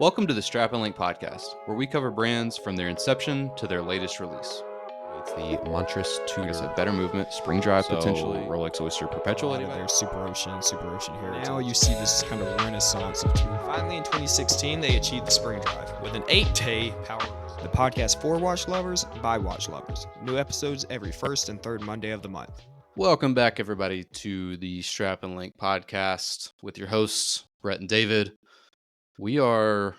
Welcome to the Strap and Link podcast, where we cover brands from their inception to their latest release. It's the Montress Tudor. Like I said, better movement, spring drive So, potentially, Rolex Oyster Perpetual. There's Super Ocean Heritage. Now you see this kind of renaissance of Tudor. Finally, in 2016, they achieved the spring drive with an 8-day power. The podcast for watch lovers by watch lovers. New episodes every first and third Monday of the month. Welcome back, everybody, to the Strap and Link podcast with your hosts, Brett and David. We are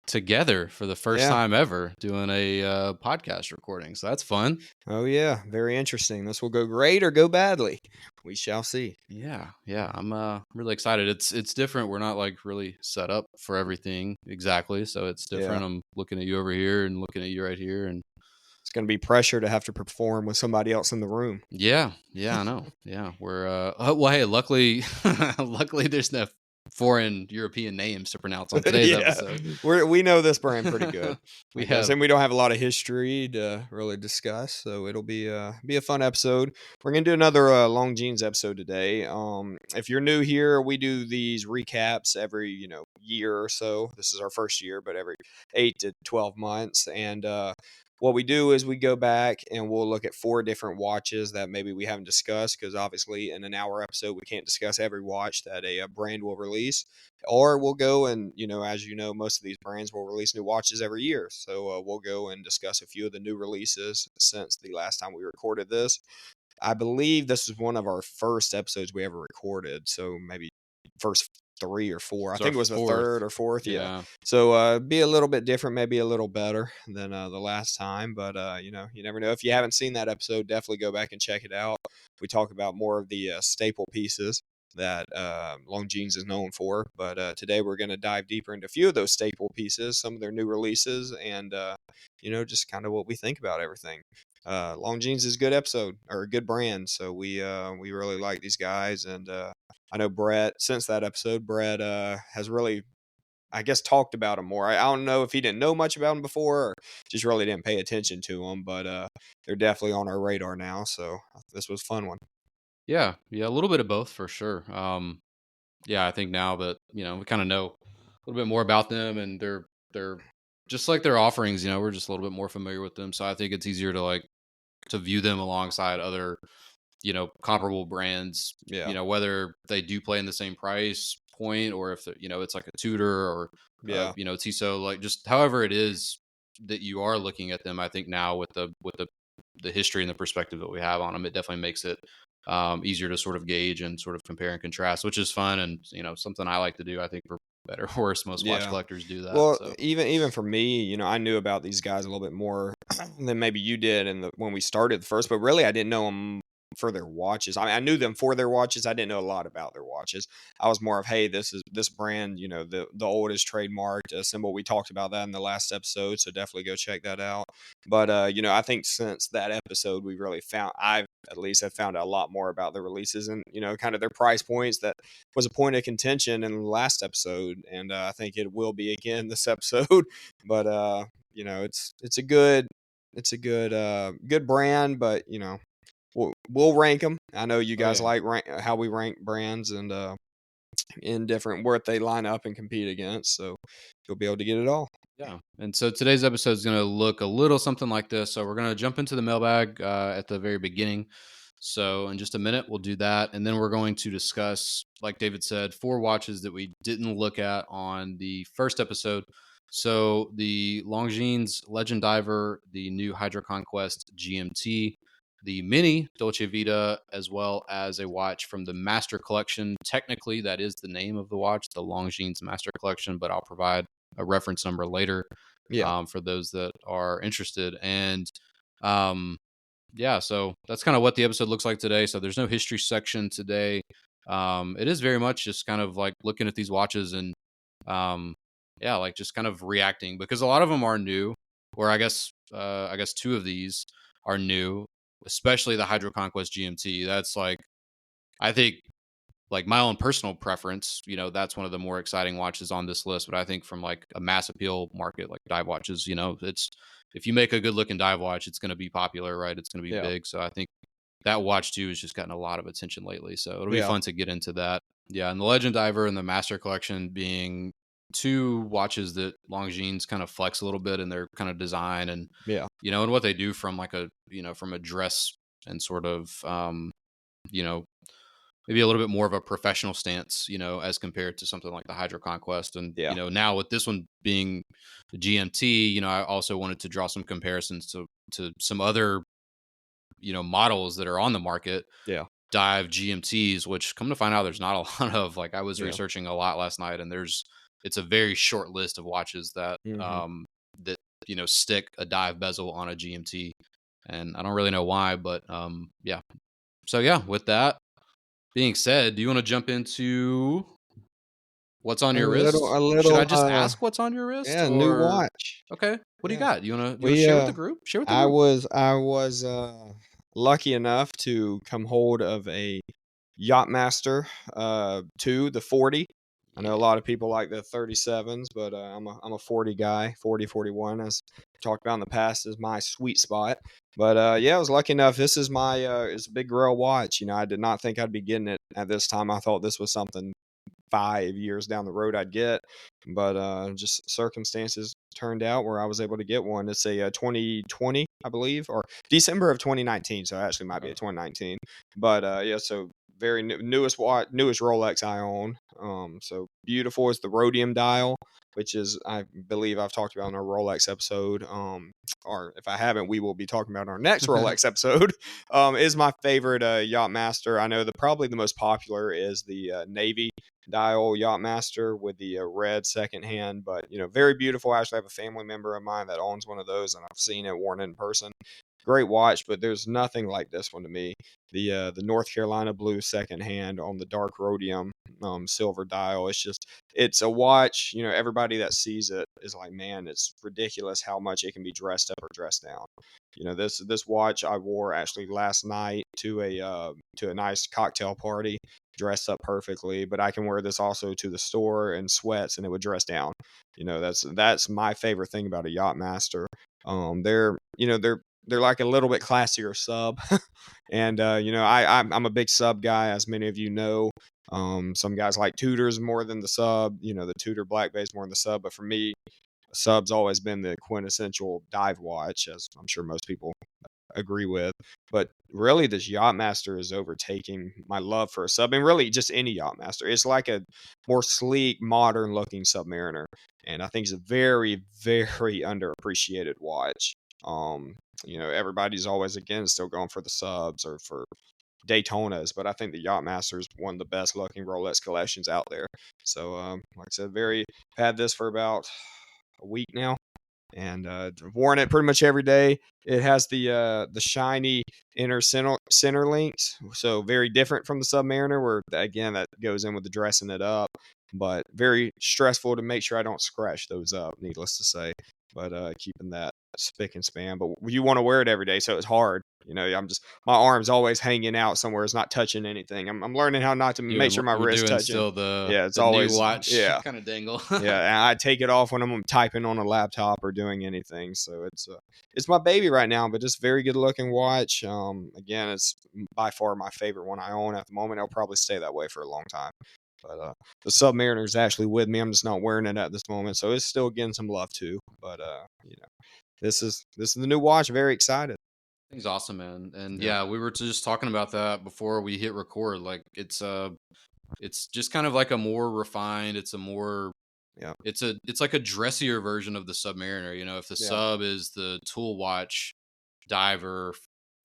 together for the first time ever doing a podcast recording, so that's fun. Oh yeah, very interesting. This will go great or go badly. We shall see. Yeah, I'm really excited. It's different. We're not like really set up for everything exactly, so it's different. I'm looking at you over here and looking at you right here, and it's going to be pressure to have to perform with somebody else in the room. Yeah, I know. Yeah, we're well, hey, luckily there's no foreign European names to pronounce on today's episode. We know this brand pretty good. we don't have a lot of history to really discuss, so it'll be a fun episode. We're gonna do another Longines episode today. If you're new here, we do these recaps every year or so. This is our first year, but every 8 to 12 months, and what we do is we go back and we'll look at 4 different watches that maybe we haven't discussed, because obviously in an hour episode we can't discuss every watch that a brand will release. Or we'll go and, as you know, most of these brands will release new watches every year. So we'll go and discuss a few of the new releases since the last time we recorded this. I believe this is one of our first episodes we ever recorded. So maybe first 3 or 4. I think it was the third or fourth. Yeah. So be a little bit different, maybe a little better than the last time. But, you never know. If you haven't seen that episode, definitely go back and check it out. We talk about more of the staple pieces that Longines is known for. But today we're going to dive deeper into a few of those staple pieces, some of their new releases, and, just kind of what we think about everything. Longines is a good episode, or a good brand. So we really like these guys. And I know Brett, since that episode, has really, I guess, talked about them more. I don't know if he didn't know much about them before or just really didn't pay attention to them, but they're definitely on our radar now. So this was a fun one. Yeah, a little bit of both for sure. I think now that, we kind of know a little bit more about them, and they're just like their offerings, we're just a little bit more familiar with them. So I think it's easier to view them alongside other comparable brands, whether they do play in the same price point, or if it's like a Tudor or Tissot, like just however it is that you are looking at them. I think now with the history and the perspective that we have on them, it definitely makes it easier to sort of gauge and sort of compare and contrast, which is fun, and something I like to do. I think for better or worse, most watch collectors do that. Well, so. even for me, I knew about these guys a little bit more than maybe you did when we started first, but really I didn't know them for their watches. I mean, I knew them for their watches. I didn't know a lot about their watches. I was more of, hey, this brand, the oldest trademarked symbol. We talked about that in the last episode, so definitely go check that out. But I think since that episode, we really I've at least have found out a lot more about the releases and kind of their price points. That was a point of contention in the last episode, and I think it will be again this episode. But it's a good brand, but we'll rank them. I know you guys like how we rank brands and in different where they line up and compete against, so you'll be able to get it all. Yeah, and so today's episode is going to look a little something like this. So we're going to jump into the mailbag at the very beginning. So in just a minute, we'll do that, and then we're going to discuss, like David said, 4 watches that we didn't look at on the first episode. So the Longines Legend Diver, the new HydroConquest GMT, the mini Dolce Vita, as well as a watch from the Master Collection. Technically, that is the name of the watch, the Longines Master Collection, but I'll provide a reference number later for those that are interested. And so that's kind of what the episode looks like today. So there's no history section today. It is very much just kind of like looking at these watches and like just kind of reacting, because a lot of them are new, or I guess 2 of these are new, especially the HydroConquest GMT. That's like, I think, like my own personal preference, that's one of the more exciting watches on this list. But I think from like a mass appeal market, like dive watches, it's, if you make a good looking dive watch, it's going to be popular, right? It's going to be big. So I think that watch too has just gotten a lot of attention lately. So it'll be fun to get into that. Yeah. And the Legend Diver and the Master Collection being two watches that Longines kind of flex a little bit in their kind of design and, Yeah. and what they do from like a, from a dress and sort of, you know, maybe a little bit more of a professional stance, as compared to something like the HydroConquest. And, Yeah. now with this one being the GMT, I also wanted to draw some comparisons to some other, models that are on the market, Yeah. dive GMTs, which come to find out there's not a lot of. Like I was Yeah. researching a lot last night, and it's a very short list of watches that Hmm. that stick a dive bezel on a GMT, and I don't really know why, but yeah. So yeah, with that being said, do you want to jump into what's on your wrist? A Should I little, just ask what's on your wrist, yeah, new or watch. okay? What do you Yeah. got? You wanna We share with the group? Share with the I group. was I was lucky enough to come hold of a Yacht-Master 2, the 40. I know a Yeah. lot of people like the 37s, but I'm a 40 guy. 40, 41, as talked about in the past, is my sweet spot. But yeah, I was lucky enough. This is my it's a big grail watch. I did not think I'd be getting it at this time. I thought this was something 5 years down the road I'd get, but just circumstances turned out where I was able to get one. It's a 2020, I believe, or December of 2019. So it actually might be a Okay. 2019, but yeah. So very newest watch, newest Rolex I own. So beautiful is the Rhodium dial, which is, I believe, I've talked about in our Rolex episode. Or if I haven't, we will be talking about in our next Rolex episode. Is my favorite Yacht-Master. I know probably the most popular is the navy dial Yacht-Master with the red second hand, but very beautiful. I actually have a family member of mine that owns one of those, and I've seen it worn in person. Great watch, but there's nothing like this one to me. The North Carolina blue second hand on the dark rhodium silver dial. It's a watch. Everybody that sees it is like, man, it's ridiculous how much it can be dressed up or dressed down. This watch I wore actually last night to a nice cocktail party, dressed up perfectly. But I can wear this also to the store in sweats, and it would dress down. That's my favorite thing about a Yacht-Master. They're like a little bit classier sub, and I'm a big sub guy, as many of you know. Some guys like Tudors more than the sub. The Tudor Black Bay's more than the sub, but for me, sub's always been the quintessential dive watch, as I'm sure most people agree with. But really, this Yacht-Master is overtaking my love for a sub, and really just any Yacht-Master. It's like a more sleek, modern looking Submariner, and I think it's a very, very underappreciated watch. Everybody's always again still going for the subs or for Daytonas, but I think the Yacht-Master is one of the best looking Rolex collections out there. So, like I said, had this for about a week now, and worn it pretty much every day. It has the shiny inner center links, so very different from the Submariner, where again that goes in with the dressing it up, but very stressful to make sure I don't scratch those up. Needless to say, but keeping that spick and span. But you want to wear it every day, so it's hard. I'm just, my arm's always hanging out somewhere. It's not touching anything. I'm learning how not to make sure my We're wrist doing touching. still the Yeah, it's new always, watch yeah. kind of dangle. Yeah, and I take it off when I'm typing on a laptop or doing anything. So it's my baby right now, but it's a very good looking watch. Again, it's by far my favorite one I own at the moment. It'll probably stay that way for a long time. But the Submariner is actually with me. I'm just not wearing it at this moment, so it's still getting some love too. But this is the new watch. Very excited. Thing's awesome, man. And Yeah, yeah, we were just talking about that before we hit record. Like it's just kind of like a more refined, it's a more yeah, it's like a dressier version of the Submariner. If the yeah, sub is the tool watch diver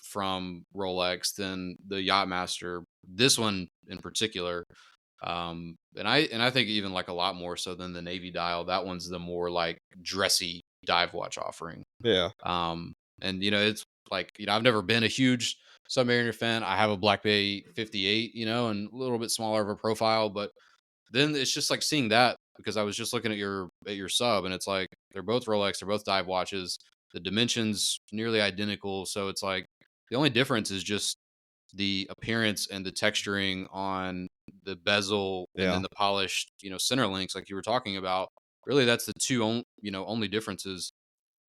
from Rolex, then the Yacht-Master, this one in particular, and I think even like a lot more so than the Navy dial, that one's the more like dressy dive watch offering. yeah, Um, and it's like, I've never been a huge Submariner fan. I have a Black Bay 58, and a little bit smaller of a profile, but then it's just like seeing that, because I was just looking at your sub, and it's like they're both Rolex, they're both dive watches. The dimensions nearly identical, so it's like the only difference is just the appearance and the texturing on the bezel, and then yeah. the polished, center links, like you were talking about. Really, that's the only differences.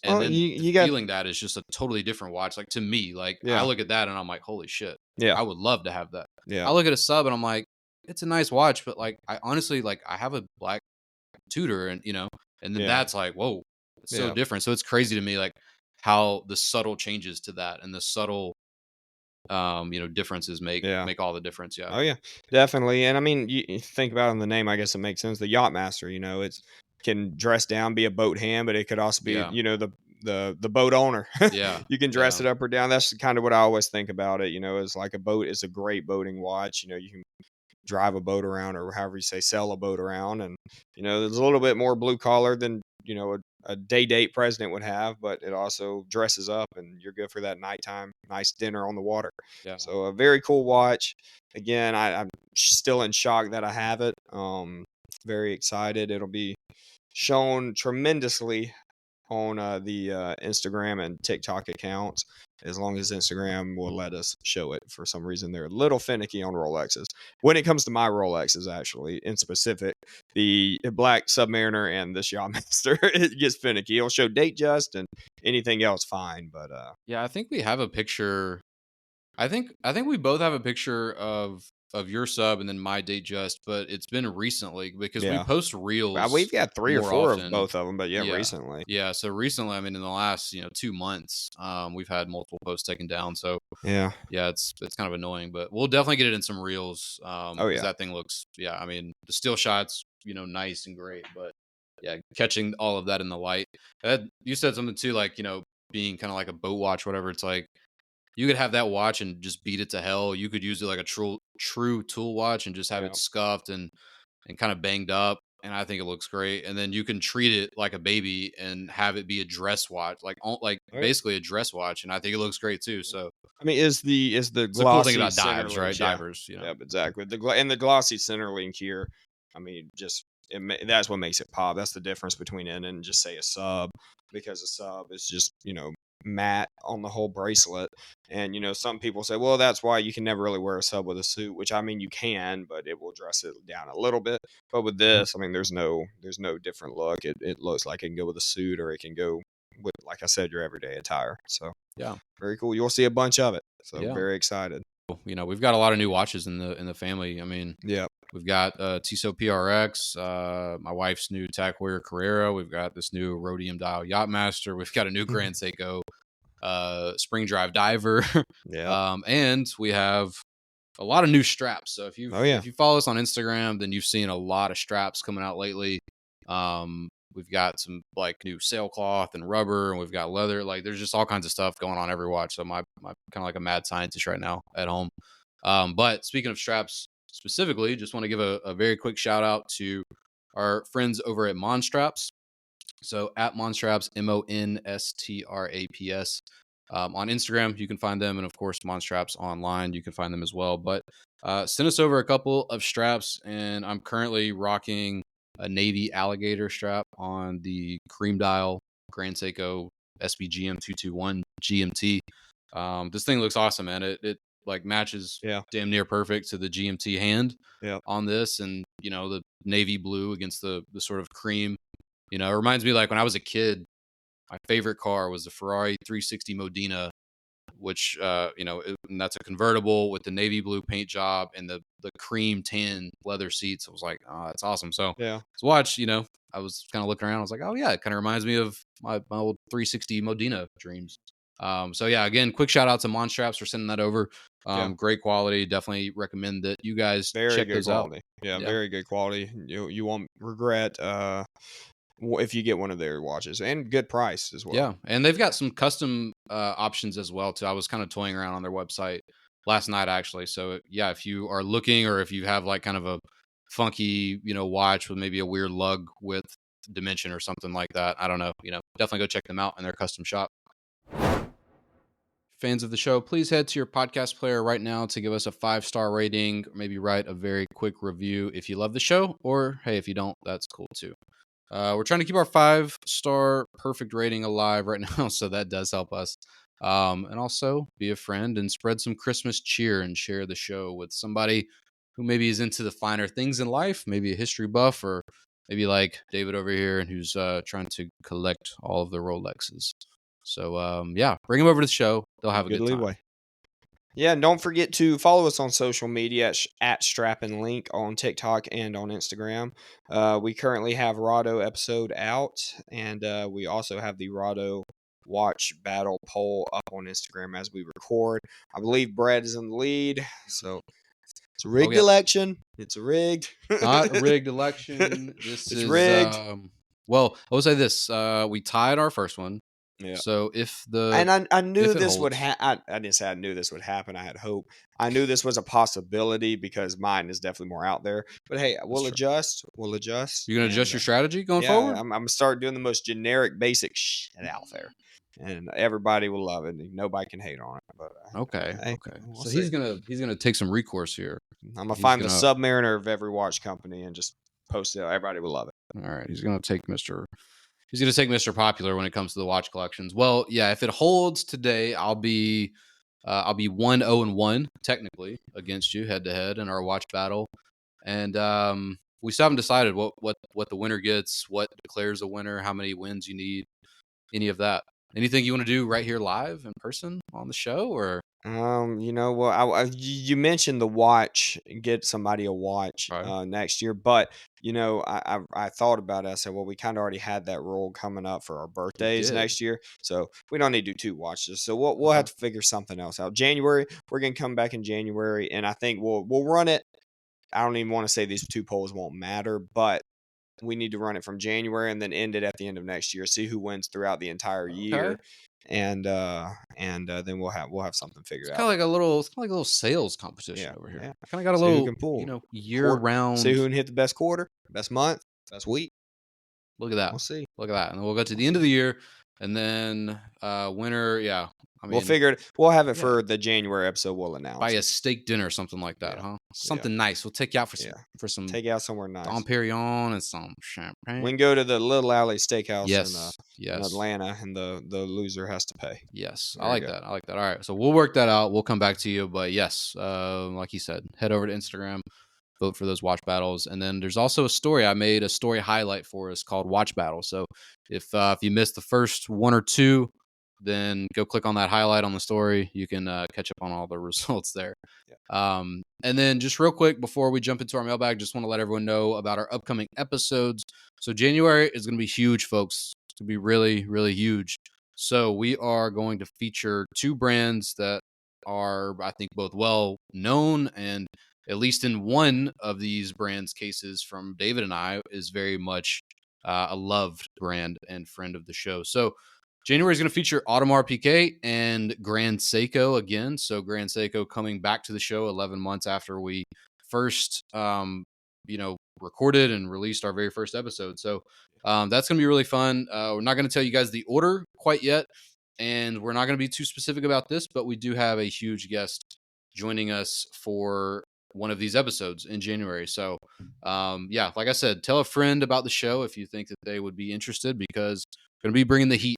And Well, then the you got, feeling that is just a totally different watch. Like to me, like I yeah, look at that and I'm like, holy shit, yeah, I would love to have that. yeah, I look at a sub and I'm like, it's a nice watch, but like I honestly, like I have a black Tudor, and and then Yeah. that's like, whoa, it's so Yeah. different. So it's crazy to me, like how the subtle changes to that and the subtle differences make Yeah. make all the difference. Yeah. Oh yeah, definitely. And I mean, you think about it in the name, I guess it makes sense. The Yacht-Master, it's can dress down, be a boat hand, but it could also be, Yeah. the boat owner. Yeah. You can dress Yeah. it up or down. That's kind of what I always think about it. Is like a boat is a great boating watch. You can drive a boat around, or however you say, sell a boat around, and there's a little bit more blue collar than a day date president would have, but it also dresses up, and you're good for that nighttime nice dinner on the water. Yeah. So a very cool watch. Again, I'm still in shock that I have it. Very excited. It'll be shown tremendously on the Instagram and TikTok accounts, as long as Instagram will let us show it. For some reason, they're a little finicky on Rolexes. When it comes to my Rolexes, actually, in specific, the Black Submariner and this Yacht-Master, it gets finicky. It'll show date just and anything else fine, but Yeah. I think we have a picture. I think we both have a picture of your sub and then my date just, but it's been recently because we yeah. post We've reels got 3 or more 4 of often. both of them, but yeah, Yeah. recently. Yeah. So recently, I mean, in the last 2 months, we've had multiple posts taken down. So Yeah. yeah, it's kind of annoying, but we'll definitely get it in some reels Oh, because yeah. that thing looks, yeah. I mean, the still shots, nice and great, but yeah, catching all of that in the light. You said something too, like being kind of like a boat watch, whatever. It's like you could have that watch and just beat it to hell. You could use it like a true tool watch and just have Yeah. it scuffed and kind of banged up. And I think it looks great. And then you can treat it like a baby and have it be a dress watch, like Oh, yeah. basically a dress watch. And I think it looks great too. Yeah. So I mean, is the it's a cool thing glossy about center dives, right? links, yeah. Divers. Yep, exactly. And the glossy center link here, I mean, just that's what makes it pop. That's the difference between it and just say a sub, because a sub is just, matte on the whole bracelet. And some people say, well, that's why you can never really wear a sub with a suit, which I mean you can, but it will dress it down a little bit. But with this, I mean, there's no different look. It looks like it can go with a suit, or it can go with, like I said, your everyday attire. So Yeah. very cool. You'll see a bunch of it. So Yeah. very excited. We've got a lot of new watches in the family. I mean, Yeah. we've got Tissot PRX, my wife's new Tag Heuer Carrera. We've got this new Rhodium dial Yacht-Master. We've got a new Grand Seiko spring drive diver. Yeah. And we have a lot of new straps. So if you Oh yeah. if you follow us on Instagram, then you've seen a lot of straps coming out lately. We've got some like new sailcloth and rubber, and we've got leather. Like there's just all kinds of stuff going on every watch. So my kind of like a mad scientist right now at home. But speaking of straps specifically, just want to give a very quick shout out to our friends over at Monstraps. So at Monstraps, Monstraps. On Instagram, you can find them. And of course, Monstraps online, you can find them as well. But send us over a couple of straps. And I'm currently rocking a Navy alligator strap on the cream dial Grand Seiko SBGM 221 GMT. This thing looks awesome, man. It like matches Yeah. damn near perfect to the GMT hand Yeah. on this. And, the navy blue against the sort of cream. It reminds me like when I was a kid, my favorite car was the Ferrari 360 Modena, which and that's a convertible with the navy blue paint job and the cream tan leather seats. I was like, oh, that's awesome. So Yeah. let's watch. I was kind of looking around. I was like, oh yeah, it kind of reminds me of my old 360 Modena dreams. So yeah, again, quick shout out to Monstraps for sending that over. Yeah. Great quality. Definitely recommend that you guys Very check good those out. quality. Yeah. Yeah. Very good quality. You won't regret if you get one of their watches, and good price as well. Yeah, and they've got some custom options as well too. I was kind of toying around on their website last night actually. So yeah, if you are looking, or if you have like kind of a funky watch with maybe a weird lug with dimension or something like that, I don't know. Definitely go check them out in their custom shop. Fans of the show, please head to your podcast player right now to give us a 5-star rating, or maybe write a very quick review if you love the show, or hey, if you don't, that's cool too. We're trying to keep our 5-star perfect rating alive right now, so that does help us. And also be a friend and spread some Christmas cheer and share the show with somebody who maybe is into the finer things in life, maybe a history buff, or maybe like David over here, and who's trying to collect all of the Rolexes. So yeah, bring them over to the show. They'll have a Good good time. leeway. Yeah, and don't forget to follow us on social media at Strap and Link on TikTok and on Instagram. We currently have Rado episode out, and we also have the Rado watch battle poll up on Instagram as we record. I believe Brad is in the lead, so it's a Oh rigged yeah, election. It's rigged. not a rigged election. This It's is rigged. well, I will say this: we tied our first one. Yeah. So And I knew if it this would holds, I didn't say I knew this would happen. I had hope. I knew this was a possibility because mine is definitely more out there. But hey, that's we'll true. adjust. We'll adjust. You're gonna And adjust your strategy going yeah, forward. I'm gonna start doing the most generic, basic shit out there, and everybody will love it. And nobody can hate on it. But Okay, hey, okay. we'll So see. he's gonna take some recourse here. I'm gonna He's find the gonna Submariner of every watch company and just post it. Everybody will love it. all right. He's gonna take Mr. Popular when it comes to the watch collections. Well, yeah. If it holds today, I'll be 1-0-1 technically against you head to head in our watch battle, and we still haven't decided what the winner gets, what declares a winner, how many wins you need, any of that. Anything you want to do right here live in person on the show, or You know what? You mentioned the watch, get somebody a watch okay, next year, but I thought about it. I said, well, we kind of already had that rule coming up for our we birthdays did. next year, so we don't need to do two watches. So we'll have Okay. to figure something else out. January, we're gonna come back in January, and I think we'll run it. I don't even want to say these two polls won't matter, but we need to run it from January and then end it at the end of next year. See who wins throughout the entire year, Okay. and then we'll have something figured out. It's kind of like a little sales competition Yeah, over here. yeah. I kind of got a See who little, can pull year quarter. See round. who can hit the best quarter, best month, best week. Look at that. We'll see. Look at that. And then we'll go to We'll the end of see. the year and then winner, yeah. I We'll mean, figure it. We'll have it yeah, for the January episode. We'll buy announce a it. steak dinner or something like that, Yeah, huh? yeah, Something nice. We'll take you out yeah. for some Take it out somewhere Dom nice. Perignon and some We champagne. can go to the Little Alley Steakhouse Yes. in Yes. Atlanta, and the loser has to pay. Yes. I There you like go. that. I like that. All right. So we'll work that out. We'll come back to you. But yes, like you said, head over to Instagram, vote for those watch battles. And then there's also a story. I made a story highlight for us called Watch Battle. So if you missed the first one or two, then go click on that highlight on the story. You can catch up on all the results there. Yeah. And then just real quick before we jump into our mailbag, just want to let everyone know about our upcoming episodes. So January is going to be huge, folks. It's going to be really, really huge. So we are going to feature two brands that are, I think, both well known, and at least in one of these brands' cases from David and I, is very much a loved brand and friend of the show. So January is going to feature Audemars Piguet and Grand Seiko again. So Grand Seiko coming back to the show 11 months after we first, recorded and released our very first episode. So that's going to be really fun. We're not going to tell you guys the order quite yet, and we're not going to be too specific about this, but we do have a huge guest joining us for one of these episodes in January. So, yeah, like I said, tell a friend about the show if you think that they would be interested, because we're going to be bringing the heat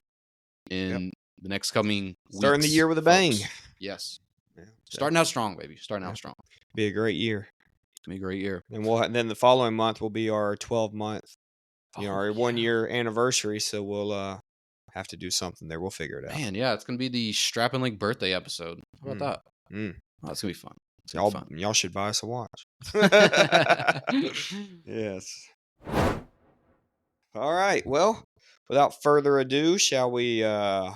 Yep. in the next coming Starting the weeks, year with a bang. folks. Yes. Yeah, Starting out strong, baby. Starting yeah. out strong. Be a great year. It's gonna be a great year. And then the following month will be our 12-month, Oh our yeah. 1 year anniversary. So we'll have to do something there. We'll figure it out. Man, yeah, it's gonna be the Strap and Link birthday episode. How Mm, about that? mm. Oh, that's gonna be fun. It's gonna be Y'all should buy us a watch. fun. Yes. All right. Well, without further ado, shall we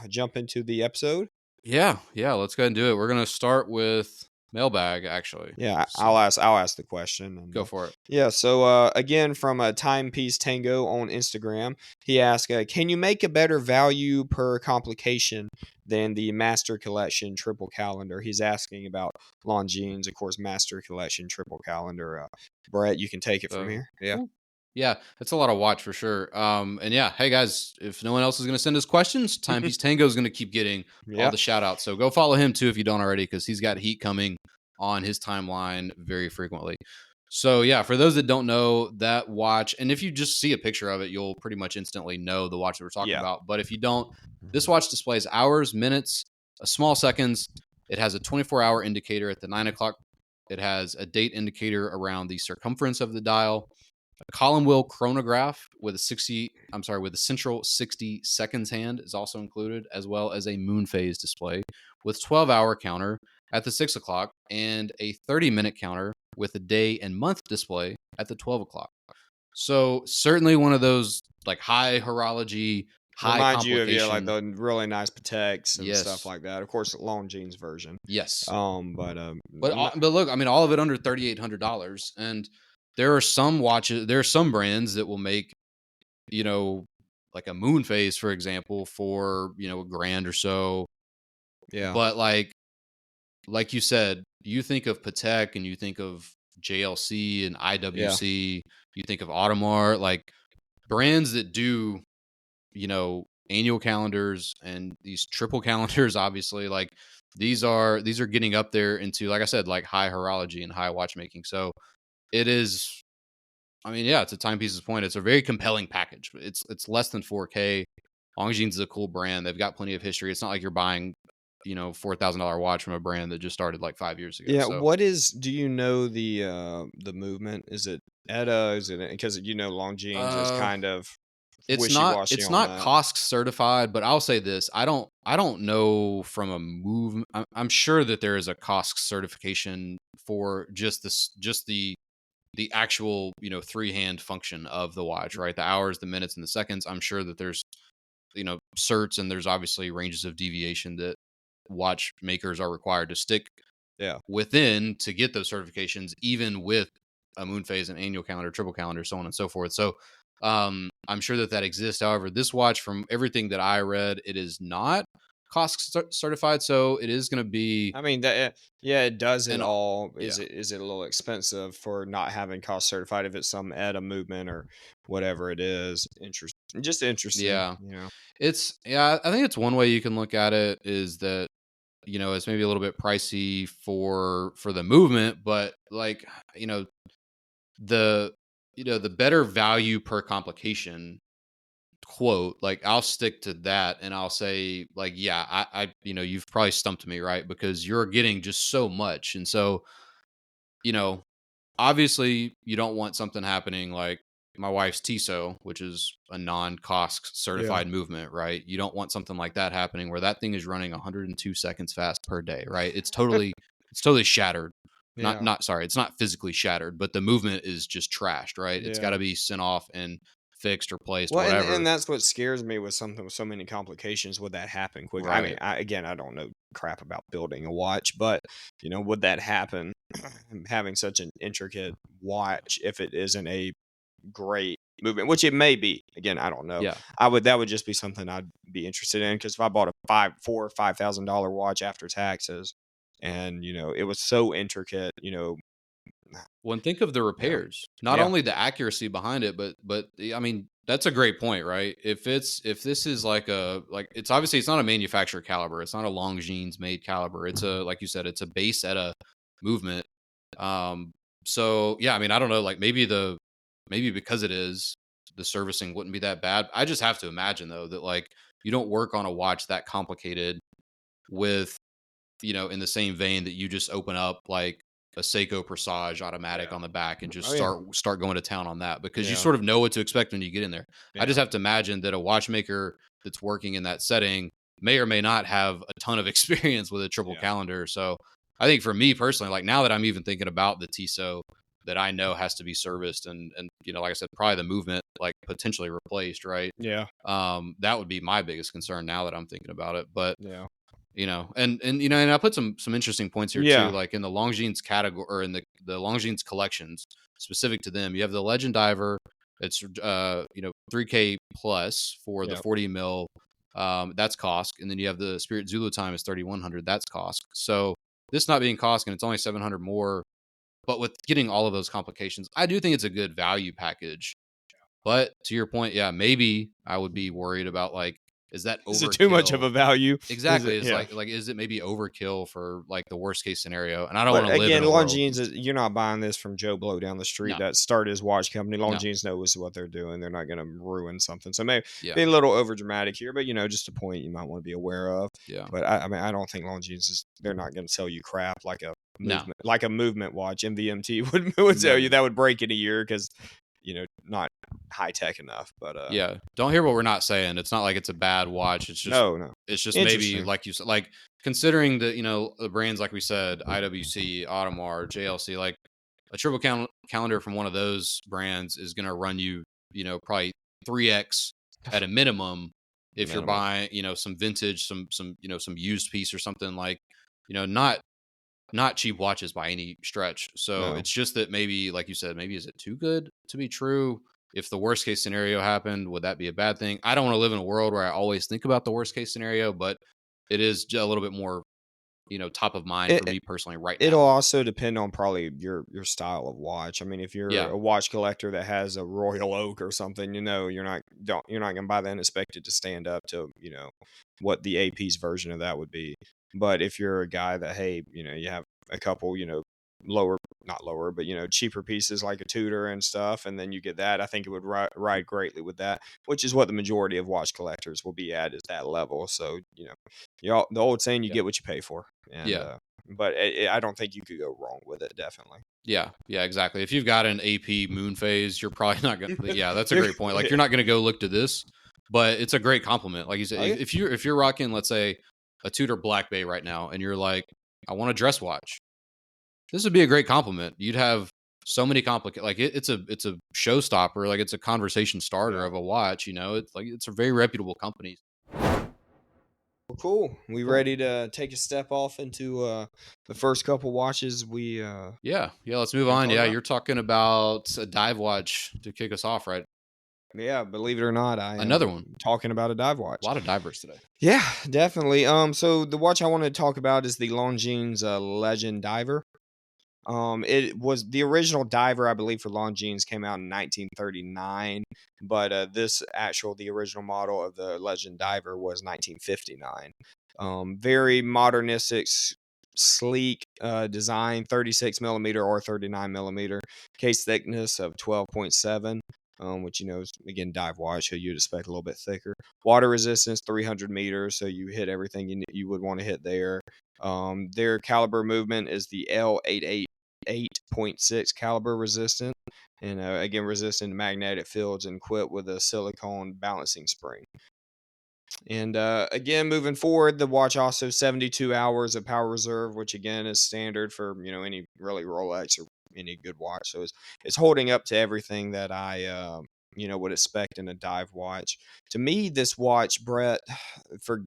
jump into the episode? Yeah, let's go ahead and do it. We're gonna start with mailbag, actually. Yeah, So I'll ask the question. And, go for it. yeah, so again from a Timepiece Tango on Instagram, he asked, "Can you make a better value per complication than the Master Collection triple calendar?" He's asking about Longines, of course, Master Collection triple calendar. Brett, you can take it from So here. Yeah, cool. Yeah, it's a lot of watch for sure. And yeah, hey guys, if no one else is gonna send us questions, Timepiece Tango is gonna keep getting all yeah, the shout outs. So go follow him too if you don't already, because he's got heat coming on his timeline very frequently. So yeah, for those that don't know that watch, and if you just see a picture of it, you'll pretty much instantly know the watch that we're talking yeah. about. But if you don't, this watch displays hours, minutes, a small seconds. It has a 24-hour indicator at the 9 o'clock. It has a date indicator around the circumference of the dial, a column wheel chronograph with a central 60 seconds hand is also included, as well as a moon phase display with 12-hour counter at the 6 o'clock and a 30-minute counter with a day and month display at the 12 o'clock. So certainly one of those like high horology, high Remind you of like complication. the really nice Pateks and stuff Yes. like that. Of course, Longines version. Yes. But But look, I mean, all of it under $3,800, and there are some watches, there are some brands that will make, you know, like a moon phase, for example, for a grand or so. yeah, But like you said, you think of Patek and you think of JLC and yeah, IWC, you think of Audemars, like brands that do, annual calendars and these triple calendars, obviously, like these are getting up there into, like I said, like high horology and high watchmaking. So it is, I mean, yeah, it's a timepieces point. It's a very compelling package. It's less than 4K. Longines is a cool brand. They've got plenty of history. It's not like you're buying, $4,000 watch from a brand that just started like 5 years ago. yeah. So What is? Do you know the movement? Is it ETA? Is it because Longines is uh kind of it's wishy not washy it's on not that. COSC certified, but I'll say this. I don't know from a move. I'm sure that there is a COSC certification for just the actual, three hand function of the watch, right? The hours, the minutes, and the seconds. I'm sure that there's, certs, and there's obviously ranges of deviation that watchmakers are required to stick Yeah. within to get those certifications, even with a moon phase, an annual calendar, triple calendar, so on and so forth. So I'm sure that exists. However, this watch, from everything that I read, it is not COSC certified, so it is going to be I mean that yeah, it does it an all. yeah. Is it a little expensive for not having cost certified if it's some ETA movement or whatever it is? Interesting. Just interesting, Yeah. I think it's one way you can look at it, is that, it's maybe a little bit pricey for the movement, but like, the the better value per complication quote, like I'll stick to that, and I'll say, like, yeah, you've probably stumped me, right? Because you're getting just so much. And so, you know, obviously you don't want something happening like my wife's Tissot, which is a non-COSC Yeah. certified movement, right? You don't want something like that happening where that thing is running 102 seconds fast per day, right? It's totally shattered. Not Yeah. not sorry, it's not physically shattered, but the movement is just trashed, right? It's got Yeah. to be sent off and fixed or placed or Well, whatever, and that's what scares me with something with so many complications. Would that happen quick? I mean, right? again, I don't know crap about building a watch, but would that happen? Having such an intricate watch, if it isn't a great movement, which it may be. Again, I don't know. Yeah. That would just be something I'd be interested in, because if I bought a $4 or $5,000 watch after taxes, and it was so intricate, Well, and think of the yeah, repairs. Not yeah, only the accuracy behind it, but I mean, that's a great point, right? If this is like it's obviously it's not a manufacturer caliber. It's not a Longines made caliber. It's a, like you said, it's a base at a movement. Um so yeah, I mean, I don't know, like maybe because it is, the servicing wouldn't be that bad. I just have to imagine though that, like, you don't work on a watch that complicated with, in the same vein that you just open up like a Seiko Presage automatic yeah. on the back and just Oh yeah, start going to town on that, because you yeah, sort of know what to expect when you get in there. I just yeah, have to imagine that a watchmaker that's working in that setting may or may not have a ton of experience with a triple yeah, calendar. So I think for me personally, like now that I'm even thinking about the Tissot that I know has to be serviced and like I said, probably the movement like potentially replaced, right? yeah, That would be my biggest concern now that I'm thinking about it. But yeah, and I put some interesting points here too, yeah, like in the Longines category, or in the Longines collections specific to them. You have the Legend Diver. It's 3K plus for the yeah, 40 mil. That's COSC, and then you have the Spirit Zulu Time is 3,100. That's COSC. So this not being COSC, and it's only 700 more, but with getting all of those complications, I do think it's a good value package. But to your point, yeah, maybe I would be worried about, like, is that Is it too much of overkill? a value? Is Exactly. it? It's Yeah. like is it maybe overkill for like the worst case scenario? And I don't want But to live in again, a world. Longines is, you're not buying this from Joe Blow down the street No, that started his watch company. no, Longines knows what they're doing. They're not going to ruin something. So maybe yeah, being a little over dramatic here, but just a point you might want to be aware of. yeah, But I mean, I don't think Longines is. They're not going to sell you crap no, like a movement watch. MVMT would sell you no, that would break in a year because not high tech enough. But yeah. Don't hear what we're not saying. It's not like it's a bad watch. no, no, It's just maybe interesting. like you said, like, considering that, the brands like we said, IWC, Audemars, JLC, like a triple calendar from one of those brands is going to run you, probably 3x at a minimum if you're Minimum. buying, some vintage, some used piece or something like, not cheap watches by any stretch. So No. it's just that maybe, like you said, maybe is it too good to be true? If the worst case scenario happened, would that be a bad thing? I don't want to live in a world where I always think about the worst case scenario, but it is a little bit more, top of mind for It me personally right It'll now. also depend on probably your style of watch. I mean, if you're Yeah. a watch collector that has a Royal Oak or something, you're not gonna buy that and expect it to stand up to, what the AP's version of that would be. But if you're a guy that, hey, you have a couple, lower not lower, but cheaper pieces like a Tudor and stuff, and then you get that, I think it would ride greatly with that, which is what the majority of watch collectors will be at, is that level. So, the old saying, you Yeah. get what you pay for. And Yeah. but I don't think you could go wrong with it, definitely. Yeah. Yeah. Exactly. If you've got an AP moon phase, you're probably not going to, yeah, that's a You're great point. Like you're not going to go look to this, but it's a great compliment. Like you said, Oh, yeah. if you're rocking, let's say a Tudor Black Bay right now, and you're like, I want a dress watch, this would be a great compliment. You'd have so many complicated, like it's a showstopper, like it's a conversation starter Yeah. of a watch. It's like it's a very reputable company. Well, cool. We Cool. ready to take a step off into, the first couple watches we, Yeah, yeah. Let's move gonna on. talk Yeah, about? you're talking about a dive watch to kick us off, right? Yeah, believe it or not, I Another am one. talking about a dive A watch. lot of divers today. Yeah, definitely. So the watch I wanna talk about is the Longines, Legend Diver. It was the original diver, I believe, for Longines came out in 1939, but the original model of the Legend Diver was 1959. Very modernistic, sleek design, 36 millimeter or 39 millimeter, case thickness of 12.7. Which is again dive watch, so you'd expect a little bit thicker. Water resistance 300 meters, so you hit everything you would want to hit there. Their caliber movement is the L888.6 caliber resistant, and again resistant to magnetic fields and equipped with a silicone balancing spring. And again, moving forward, the watch also 72 hours of power reserve, which again is standard for any really Rolex or any good watch. So it's holding up to everything that I would expect in a dive watch. To me, this watch, Brett, for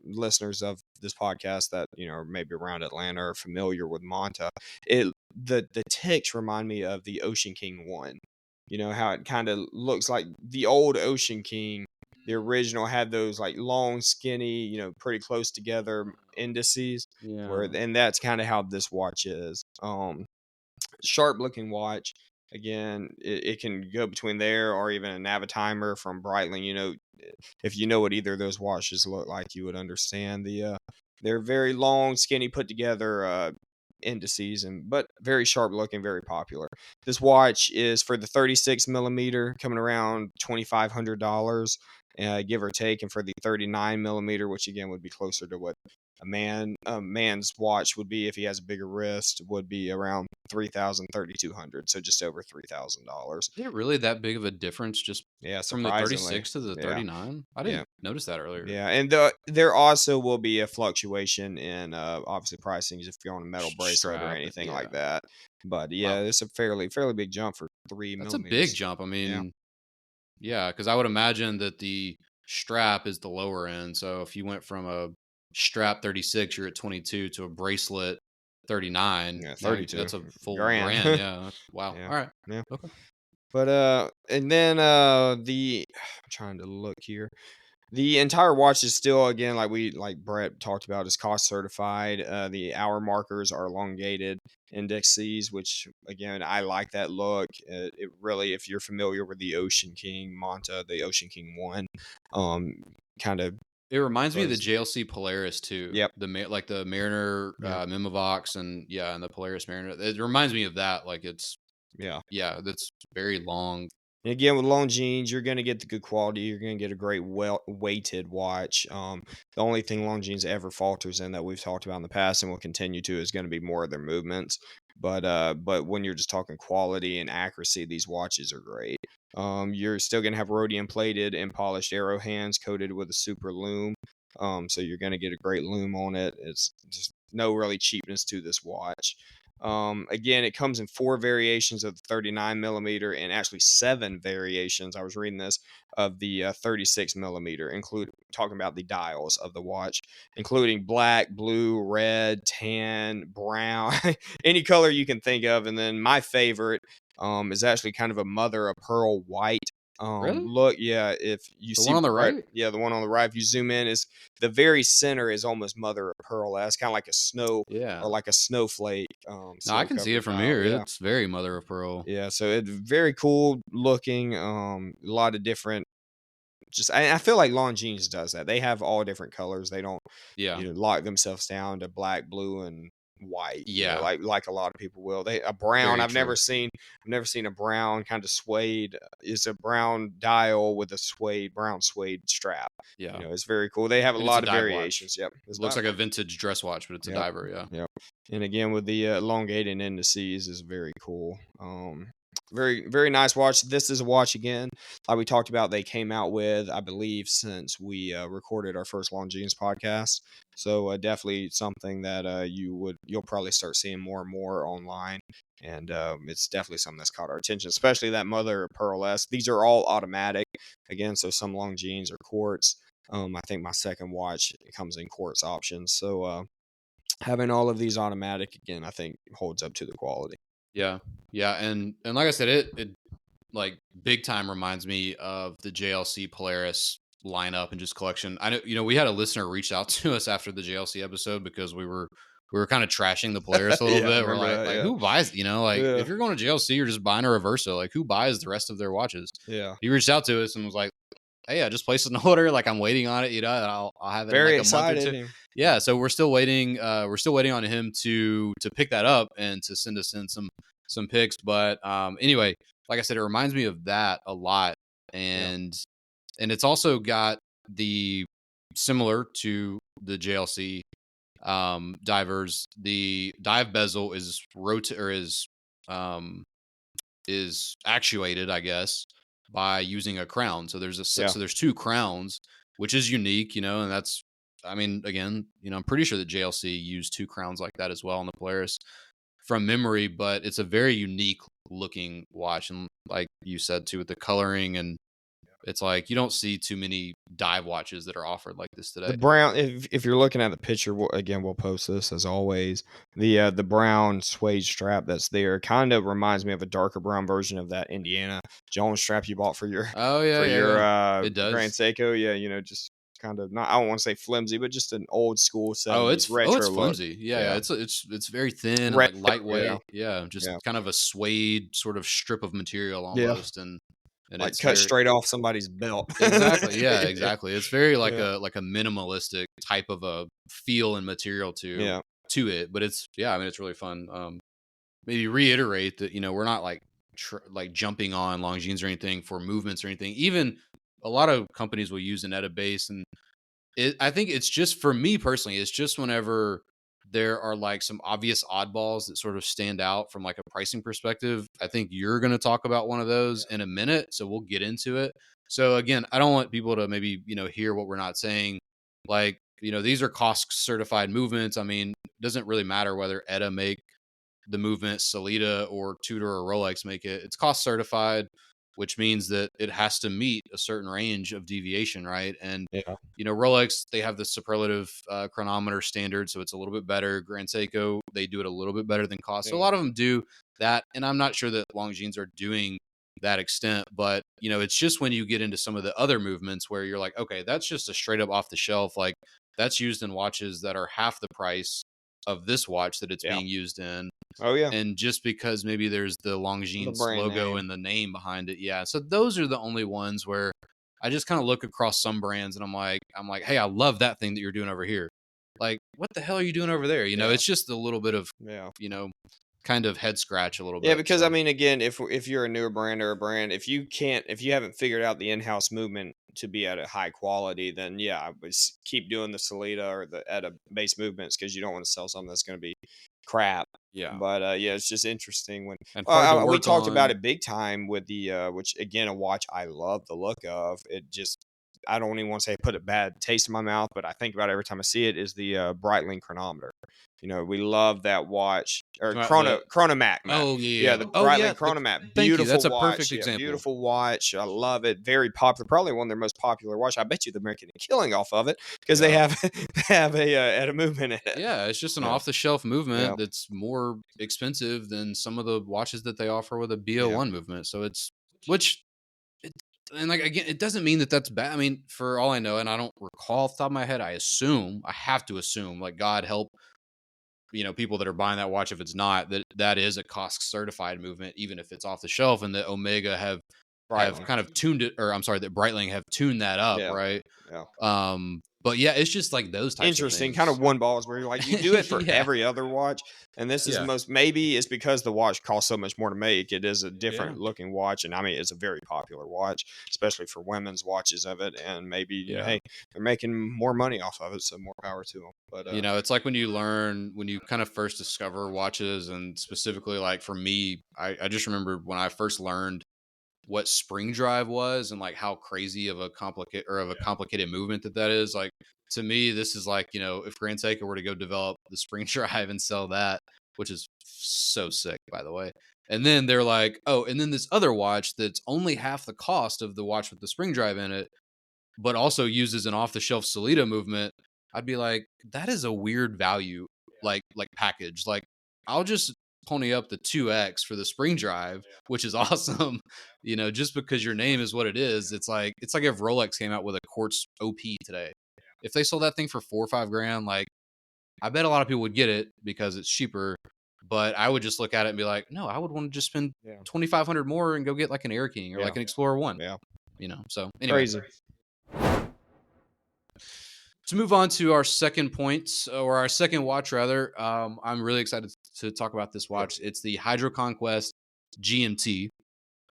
listeners of this podcast that are maybe around Atlanta or familiar with Monta, the ticks remind me of the Ocean King one. You know how it kind of looks like the old Ocean King. The original had those like long, skinny, pretty close together indices, Yeah. and that's kind of how this watch is. Sharp looking watch. Again, it can go between there or even a Navitimer from Breitling. If you know what either of those watches look like, you would understand they're very long, skinny, put together indices, but very sharp looking, very popular. This watch is for the 36 millimeter, coming around $2,500, give or take, and for the 39 millimeter, which again would be closer to what a man's watch would be if he has a bigger wrist, would be around 3,200. So just over $3,000. Is it really that big of a difference just Yeah, from the surprisingly. 36 to the Yeah, 39? I yeah. didn't notice that earlier. Yeah, and there also will be a fluctuation in obviously pricing if you're on a metal bracelet or Strap. anything like Yeah. that. But yeah, Wow. it's a fairly big jump for three That's a big millimeters. jump. I Yeah, mean, yeah, because I would imagine that the strap is the lower end. So if you went from a strap 36, you're at 22 to a bracelet 39. yeah, Yeah, 32 that's a full grand. grand. Yeah. Wow. Yeah, All right. yeah. Okay. But and then I'm trying to look here. The entire watch is still, again, like Brett talked about, is cost certified. The hour markers are elongated indices, which again I like that look. It really, if you're familiar with the Ocean King Monta, the Ocean King one, um, kind of It reminds me of the was. JLC Polaris too. Yep. Like the Mariner Yep. Mimovox and yeah, and the Polaris Mariner. It reminds me of that. Like it's Yeah. yeah, that's very long. And again, with Longines, you're going to get the good quality. You're going to get a great, well weighted watch. The only thing Longines ever falters in that we've talked about in the past and will continue to is going to be more of their movements. But when you're just talking quality and accuracy, these watches are great. You're still going to have rhodium plated and polished arrow hands coated with a super lume. So you're going to get a great lume on it. It's just no really cheapness to this watch. Again, it comes in 4 variations of the 39 millimeter and actually 7 variations. I was reading this of the 36 millimeter, include talking about the dials of the watch, including black, blue, red, tan, brown, any color you can think of. And then my favorite is actually kind of a mother of pearl white. Really? Look, yeah, if you The one see on the right, right? yeah, the one on the right, if you zoom in, is the very center is almost mother of pearl. That's kind of like a snow or Yeah. like a snowflake, No, I seal can see cover it from dial. here. Yeah, It's very mother of pearl. yeah. So it's very cool looking. A lot of different. Just I feel like Longines does that. They have all different colors. They don't, Yeah. lock themselves down to black, blue, and white. Yeah. Like a lot of people will. They a brown. Very I've never true. seen. I've never seen a brown kind of suede. Is a brown dial with a brown suede strap. Yeah. It's very cool. They have a And it's a lot of dive watch. variations. Yep, it's Looks dive like a watch. vintage dress watch, but it's a Yep. diver. Yeah. Yep. And again with the elongated indices is very cool. Very very nice watch. This is a watch again, like we talked about. They came out with, I believe, since we recorded our first Longines podcast. So definitely something that you'll probably start seeing more and more online. And it's definitely something that's caught our attention, especially that mother of pearl S. These are all automatic again, so some Longines are quartz. I think my second watch comes in quartz options. So having all of these automatic again, I think holds up to the quality. Yeah. Yeah. And like I said, it like big time reminds me of the JLC Polaris lineup and just collection. I know, we had a listener reach out to us after the JLC episode because we were kind of trashing the Polaris a little Yeah, I bit. We're remember that. like Yeah, who buys, like yeah, if you're going to JLC, you're just buying a Reverso. Like who buys the rest of their watches? yeah. He reached out to us and was like, hey, I just placed an order. Like I'm waiting on it, and I'll have it in Very like a month or two. excited. And, Yeah. So we're still waiting. We're still waiting on him to pick that up and to send us in some pics. But anyway, like I said, it reminds me of that a lot. yeah, And it's also got the similar to the JLC divers. The dive bezel um is actuated, I guess, by using a crown. So yeah. there's two crowns, which is unique, and that's, I mean, again, I'm pretty sure that JLC used two crowns like that as well on the Polaris from memory, but it's a very unique looking watch. And like you said too, with the coloring, and it's like you don't see too many dive watches that are offered like this The today. brown, if you're looking at the picture, we'll post this as always. The brown suede strap that's there kind of reminds me of a darker brown version of that Indiana Jones strap you bought for your Oh yeah, yeah, yeah. It Grand does. Seiko. Yeah, just kind of not. I don't want to say flimsy, but just an old school '70s It's retro look. flimsy. Yeah, yeah. Yeah, It's very thin and like retro. Yeah, lightweight. Yeah, just yeah, kind of a suede sort of strip of material yeah. almost, and Like it's cut very straight off somebody's belt. exactly. Yeah, exactly. It's very Yeah, like a minimalistic type of a feel and material yeah, to it, but it's, yeah. I mean, it's really fun. Maybe reiterate that we're not like like jumping on Longines or anything for movements or anything. Even a lot of companies will use an ETA base, and I think it's just, for me personally, it's just whenever there are like some obvious oddballs that sort of stand out from like a pricing perspective. I think you're going to talk about one of those in a minute, so we'll get into it. So again, I don't want people to maybe hear what we're not saying. Like these are cost certified movements. I mean, it doesn't really matter whether ETA make the movement, Salida or Tudor or Rolex make it. It's cost certified, which means that it has to meet a certain range of deviation, right? And yeah, Rolex, they have the superlative chronometer standard, so it's a little bit better. Grand Seiko, they do it a little bit better than cost. So a yeah, lot of them do that, and I'm not sure that Longines are doing that extent, but it's just when you get into some of the other movements where you're like, okay, that's just a straight up off the shelf, like that's used in watches that are half the price of this watch that it's yeah. being used in. Oh yeah, And just because maybe there's the the Longines brand logo name. and the name behind it, yeah. So those are the only ones where I just kind of look across some brands and I'm like, hey, I love that thing that you're doing over here. Like, what the hell are you doing over there? Yeah, It's just a little bit of, yeah. you know, kind of head scratch a little Yeah, bit. because I So mean, again, if you're a newer brand or a brand, if you haven't figured out the in-house movement to be at a high quality, then yeah, I would keep doing the Salida or the at a base movements because you don't want to sell something that's going to be crap. yeah, But yeah, it's just interesting when and hard to we work talked about on. it big time with the which again a watch I love the look of. It just I don't even want to say put a bad taste in my mouth, but I think about it every time I see it, is the Breitling chronometer. We love that watch, or Talking about the Chronomat. oh yeah, Yeah, yeah. the Oh yeah. Breitling Chronomat, Thank you. That's beautiful a perfect watch. Yeah, example. beautiful watch. I love it. Very popular. Probably one of their most popular watch. I bet you they're making a killing off of it because they Yeah. have they have a movement in it. Yeah, it's just an Yeah, off the shelf yeah, movement that's more expensive than some of the watches that they offer with a yeah, BO1 movement. So it's which it, and like again, it doesn't mean that that's bad. I mean, for all I know, and I don't recall off the top of my head, I have to assume, like God help, people that are buying that watch if it's not that is a cost certified movement, even if it's off the shelf, and that Omega have Breitling. kind of tuned it, or I'm sorry, that Breitling have tuned that up, Yeah, right? yeah. But yeah, it's just like those types of Interesting, kind of things. one balls where you're like, you do it for Yeah, every other watch, and this is yeah, most, maybe it's because the watch costs so much more to make. It is a yeah, different looking watch, and I mean, it's a very popular watch, especially for women's watches of it. And maybe yeah. hey, they're making more money off of it, so more power to them. But It's like when you kind of first discover watches, and specifically, like for me, I just remember when I first learned what spring drive was, and like how crazy of a complicated movement that is. Like to me, this is like, if Grand Seiko were to go develop the spring drive and sell that, which is so sick, by the way. And then they're like, oh, and then this other watch that's only half the cost of the watch with the spring drive in it, but also uses an off the shelf Solita movement. I'd be like, that is a weird value, like package. Like, I'll just pony up the 2X for the spring drive, which is awesome. Just because your name is what it is. It's like if Rolex came out with a quartz OP today. If they sold that thing for 4 or 5 grand, like, I bet a lot of people would get it because it's cheaper. But I would just look at it and be like, no, I would want to just spend yeah, 2,500 more and go get like an Air King or yeah, like an Explorer One. yeah, So anyway, crazy. to move on to our second point, or our second watch rather, I'm really excited to talk about this watch. It's the HydroConquest GMT.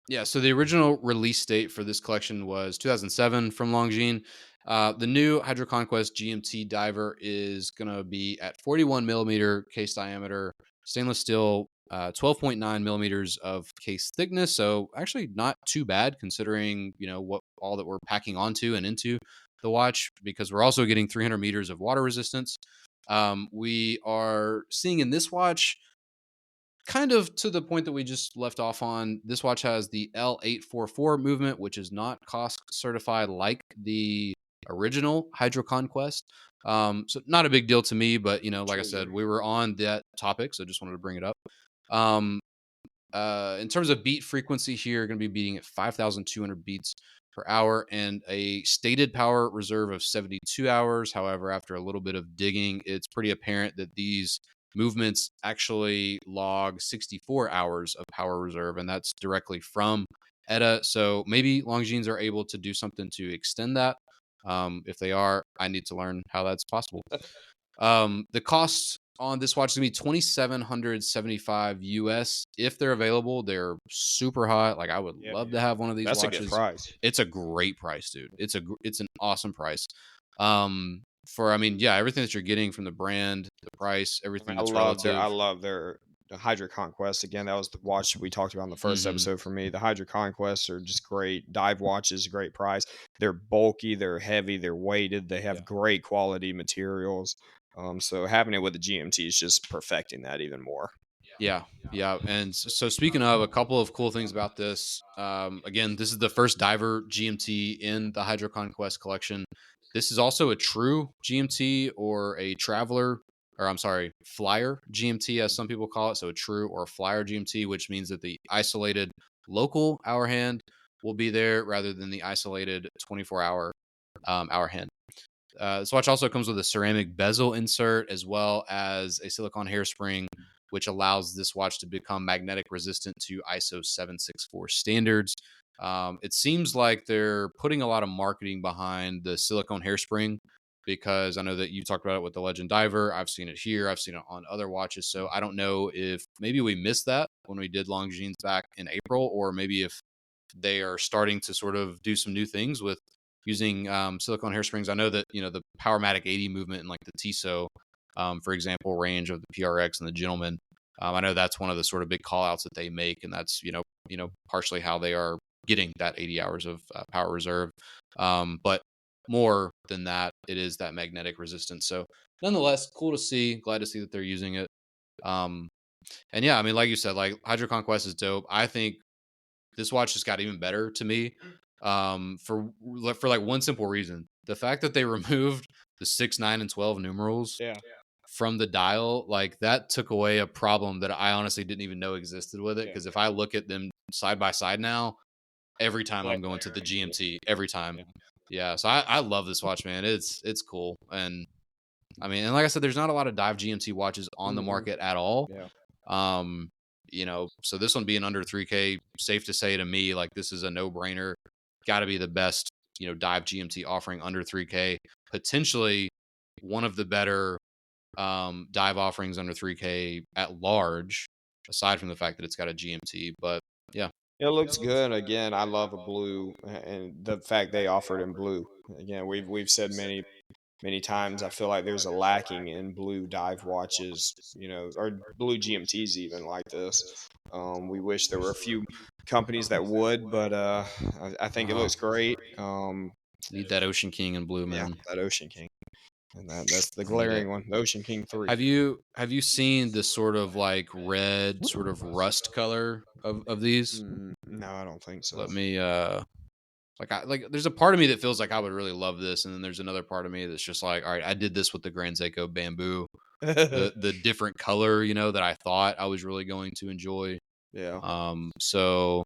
Yeah, so the original release date for this collection was 2007 from Longines. The new HydroConquest GMT diver is going to be at 41 millimeter case diameter, stainless steel, 12.9 millimeters of case thickness. So actually not too bad considering, what all that we're packing onto and into the watch, because we're also getting 300 meters of water resistance. We are seeing in this watch, kind of to the point that we just left off on, this watch has the L844 movement, which is not cost certified like the original HydroConquest. So not a big deal to me, but like I True. said, we were on that topic, so just wanted to bring it up. Um, in terms of beat frequency here, going to be beating at 5,200 beats per hour and a stated power reserve of 72 hours. However, after a little bit of digging, it's pretty apparent that these movements actually log 64 hours of power reserve, and that's directly from ETA. So maybe Longines are able to do something to extend that. If they are, I need to learn how that's possible. The cost on this watch is gonna be 2,775 US if they're available. They're super hot. Like, I would Yeah, love to have one of these that's a good watches. price. It's a great price, dude. It's an awesome price. For, I mean, yeah, everything that you're getting from the brand, the price, I mean, everything I that's love their I relative. love their the Hydra Conquest. Again, that was the watch we talked about in the first Hmm. episode for me. The Hydra Conquests are just great. Dive watches, great price. They're bulky, they're heavy, they're weighted, they have great quality materials. So having it with the GMT is just perfecting that even more. Yeah, yeah. And so speaking of a couple of cool things about this, again, this is the first diver GMT in the HydroConquest collection. This is also a true GMT, or a traveler, or I'm sorry, flyer GMT, as some people call it. So a true or a flyer GMT, which means that the isolated local hour hand will be there rather than the isolated 24-hour hour hand. This watch also comes with a ceramic bezel insert, as well as a silicone hairspring, which allows this watch to become magnetic resistant to ISO 764 standards. It seems like they're putting a lot of marketing behind the silicone hairspring, because I know that you talked about it with the Legend Diver. I've seen it here. I've seen it on other watches. So I don't know if maybe we missed that when we did Longines back in April, or maybe if they are starting to sort of do some new things with using silicone hairsprings. I know that the Powermatic 80 movement and like the Tissot, for example, range of the PRX and the Gentleman. I know that's one of the sort of big call outs that they make, and that's partially how they are getting that 80 hours of power reserve. But more than that, it is that magnetic resistance. So nonetheless, cool to see. Glad to see that they're using it. Um, and yeah, I mean, like you said, like HydroConquest is dope. I think this watch just got even better to me. For like one simple reason: the fact that they removed the 6, 9, and 12 numerals Yeah. from the dial, like that took away a problem that I honestly didn't even know existed with it. Yeah. Because if I look at them side by side now, every time Right I'm going to the there. GMT, every time. Yeah. Yeah, so I love this watch, man. It's cool, and I mean, and like I said, there's not a lot of dive GMT watches on the Mm-mm. market at all. Yeah. Um, so this one being under 3K, safe to say to me, like this is a no brainer. Got to be the best, dive GMT offering under 3K. Potentially one of the better dive offerings under 3K at large, aside from the fact that it's got a GMT. But yeah, It looks good. Again, I love a blue, and the fact they offered in blue. Again, we've said many times. I feel like there's a lacking in blue dive watches, or blue GMTs even like this. We wish there were a few companies that would, but I think it uh-huh. looks great. Need that Ocean King in blue, Yeah, man. that Ocean King, and that's the I need it. glaring one, the Ocean King 3. Have you seen the sort of like red sort of rust color of these? No, I don't think so. Let me like there's a part of me that feels like I would really love this, and then there's another part of me that's just like, all right, I did this with the Grand Seiko bamboo. The different color, that I thought I was really going to enjoy. Yeah. So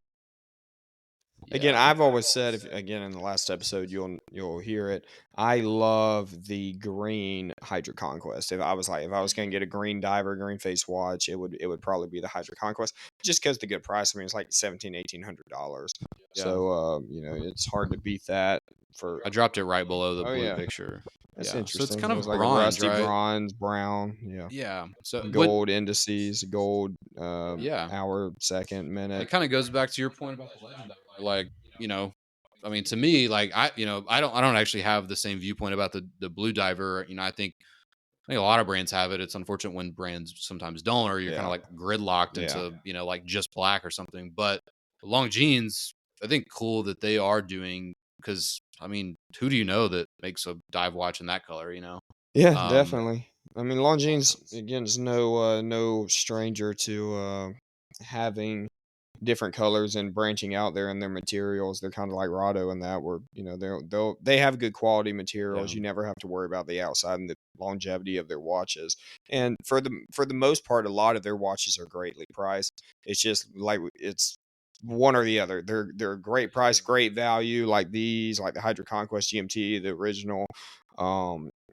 Again, yeah. I've always said, if again in the last episode you'll hear it. I love the green HydroConquest. If I was gonna get a green diver, green face watch, it would probably be the HydroConquest, just because the good price. I mean, it's like $1,700-$1,800. Yeah. So it's hard to beat that for. I dropped it right below the Oh blue yeah, picture. that's Yeah. So it's interesting. kind It of was like a bronze, rusty right? bronze, brown, yeah, Yeah. So what gold indices, gold yeah. hour, second, It minute. kind of goes back to your point about the legend diver. Like, I mean, to me, like I don't actually have the same viewpoint about the blue diver. I think a lot of brands have it. It's unfortunate when brands sometimes don't, or you're kind of Yeah, like gridlocked yeah. into, like just black or something. But Longines, I think cool that they are doing, because I mean, who do you know that makes a dive watch in that color? Yeah, Um, definitely. I mean, Longines again is no stranger to having different colors and branching out there in their materials. They're kind of like Rado in that, where they have good quality materials. yeah, You never have to worry about the outside and the longevity of their watches. And for the most part, a lot of their watches are greatly priced. It's just like it's one or the other. They're great price, great value, like these, like the HydroConquest GMT, the original.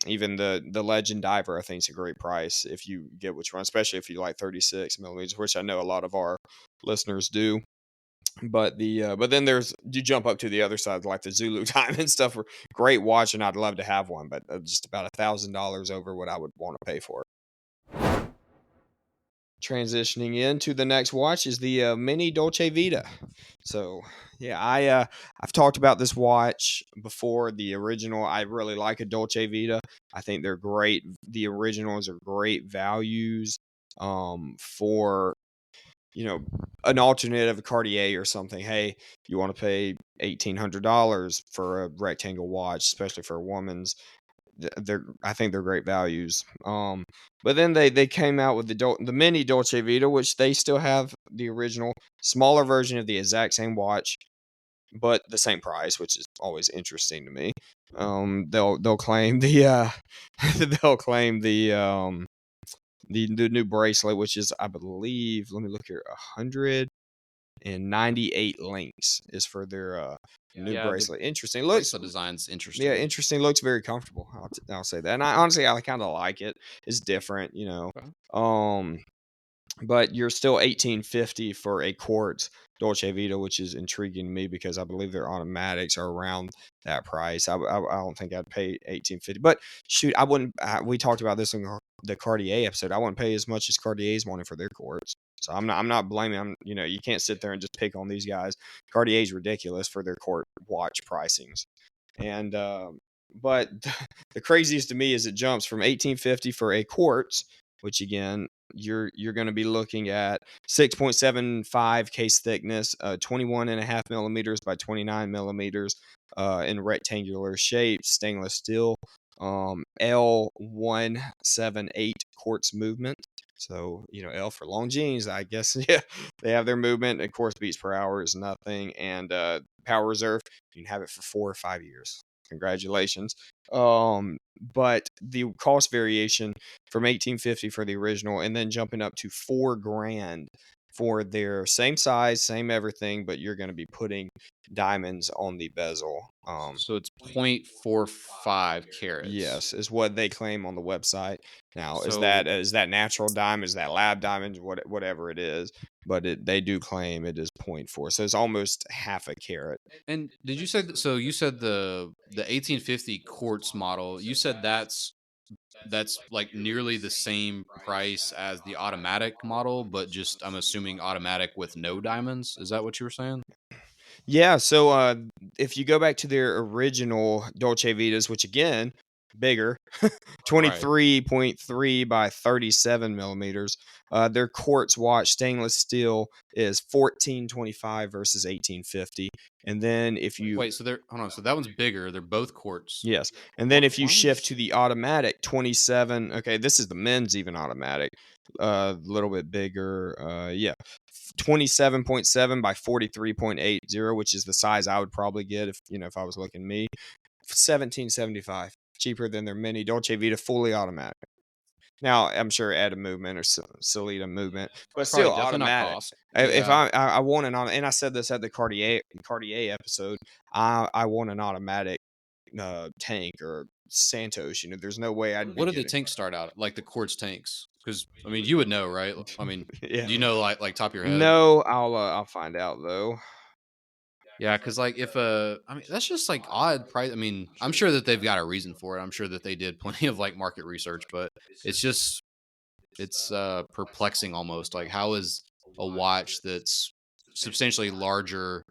Even the Legend Diver, I think, is a great price if you get which one, especially if you like 36 millimeters, which I know a lot of our listeners do. But then there's you jump up to the other side, like the Zulu Diamond stuff. Great watch, and I'd love to have one, but just about $1,000 over what I would want to pay for it. Transitioning into the next watch is the mini Dolce Vita. So yeah, I've talked about this watch before. The original, I really like a Dolce Vita. I think they're great. The originals are great values for an alternative Cartier or something. Hey, you want to pay $1,800 for a rectangle watch, especially for a woman's. I think they're great values. But then they came out with the mini Dolce Vita, which they still have the original smaller version of the exact same watch, but the same price, which is always interesting to me. They'll claim the they'll claim the new bracelet, which is, I believe, let me look here, 198 links is for their new yeah. The bracelet. Interesting. Looks bracelet design's Yeah, interesting. interesting. Looks very comfortable. I'll say that. And I honestly, I kind of like it. It's different. Okay. Um, but you're still 1850 for a quartz Dolce Vita, which is intriguing to me because I believe their automatics are around that price. I don't think I'd pay 1850, but shoot, I wouldn't. We talked about this in the Cartier episode. I wouldn't pay as much as Cartier's wanting for their quartz. So I'm not blaming. You can't sit there and just pick on these guys. Cartier's ridiculous for their court watch pricings, and but the craziest to me is it jumps from 1850 for a quartz, which again you're going to be looking at 6.75 case thickness, 21.5 millimeters by 29 millimeters, in rectangular shape, stainless steel, L178 quartz movement. So, L for Longines, I guess. Yeah, they have their movement. Of course, beats per hour is nothing. And power reserve, you can have it for 4 or 5 years. Congratulations. But the cost variation from 1850 for the original, and then jumping up to $4,000 for their same size, same everything, but you're going to be putting diamonds on the bezel. So it's 0.45 carats. Yes, is what they claim on the website. Now, So, is that natural diamond? Is that lab diamond? Whatever it is, but they do claim it is point 0.4, so it's almost half a carat. and did you say so you said the 1850 quartz model, you said that's like nearly the same price as the automatic model, but just I'm assuming automatic with no diamonds. Is that what you were saying? Yeah, so if you go back to their original Dolce Vitas, which again, bigger, Right. 23.3 by 37 millimeters, their quartz watch stainless steel is 1425 versus 1850. And then if you Wait, so they're hold on. So that one's bigger. They're both quartz. Yes, and then if you Why shift is to the automatic 27, okay, this is the men's even automatic, a little bit bigger, yeah, 27.7 by 43.80, which is the size I would probably get if I was looking me, 1775, cheaper than their mini Dolce Vita fully automatic. Now, I'm sure add a movement or Solita movement, but probably still definitely not automatic. cost. If Yeah. I want an auto, and I said this at the Cartier episode, I want an automatic tank or Santos. There's no way I'd be What do the getting. tanks start out like the quartz tanks? Because I mean, you would know, right? I mean, Yeah. do you know like top of your head? No, I'll find out though. Yeah, because like if I mean that's just like odd price. I mean, I'm sure that they've got a reason for it. I'm sure that they did plenty of like market research, but it's just it's perplexing almost. Like how is a watch that's substantially larger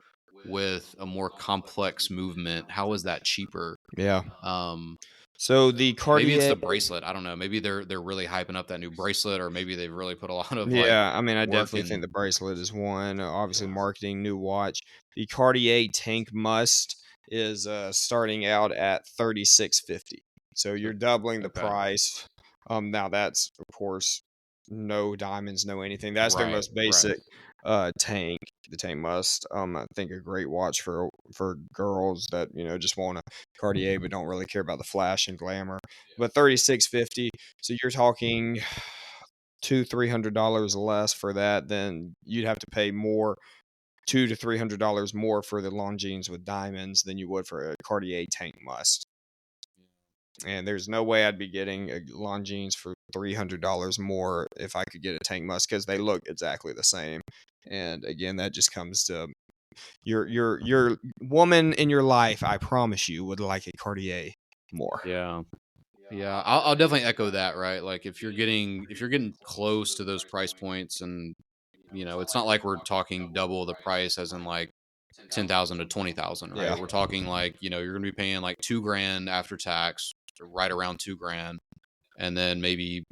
with a more complex movement, how is that cheaper? Yeah. Um So the Maybe it's Cartier. the bracelet. I don't know. Maybe they're really hyping up that new bracelet, or maybe they've really put a lot of like Yeah, I mean, I work definitely in. think the bracelet is one. Obviously, marketing, new watch. The Cartier Tank Must is starting out at 3650. So you're doubling the Okay. price. Now that's of course no diamonds, no anything. That's their Right. most Right. basic tank. The Tank Must. I think a great watch for girls that just want a Cartier but don't really care about the flash and glamour. But 3650. So you're talking $200-300 less for that, then you'd have to pay more, $200-300 more for the Longines with diamonds than you would for a Cartier Tank Must. And there's no way I'd be getting a Longines for $300 more if I could get a Tank Must because they look exactly the same. And again, that just comes to your woman in your life. I promise you would like a Cartier more. Yeah. Yeah. I'll definitely echo that. Right. Like if you're getting close to those price points, and it's not like we're talking double the price, as in like 10,000 to 20,000, Yeah, right? We're talking like you're gonna be paying like 2 grand after tax, right around 2 grand, and then maybe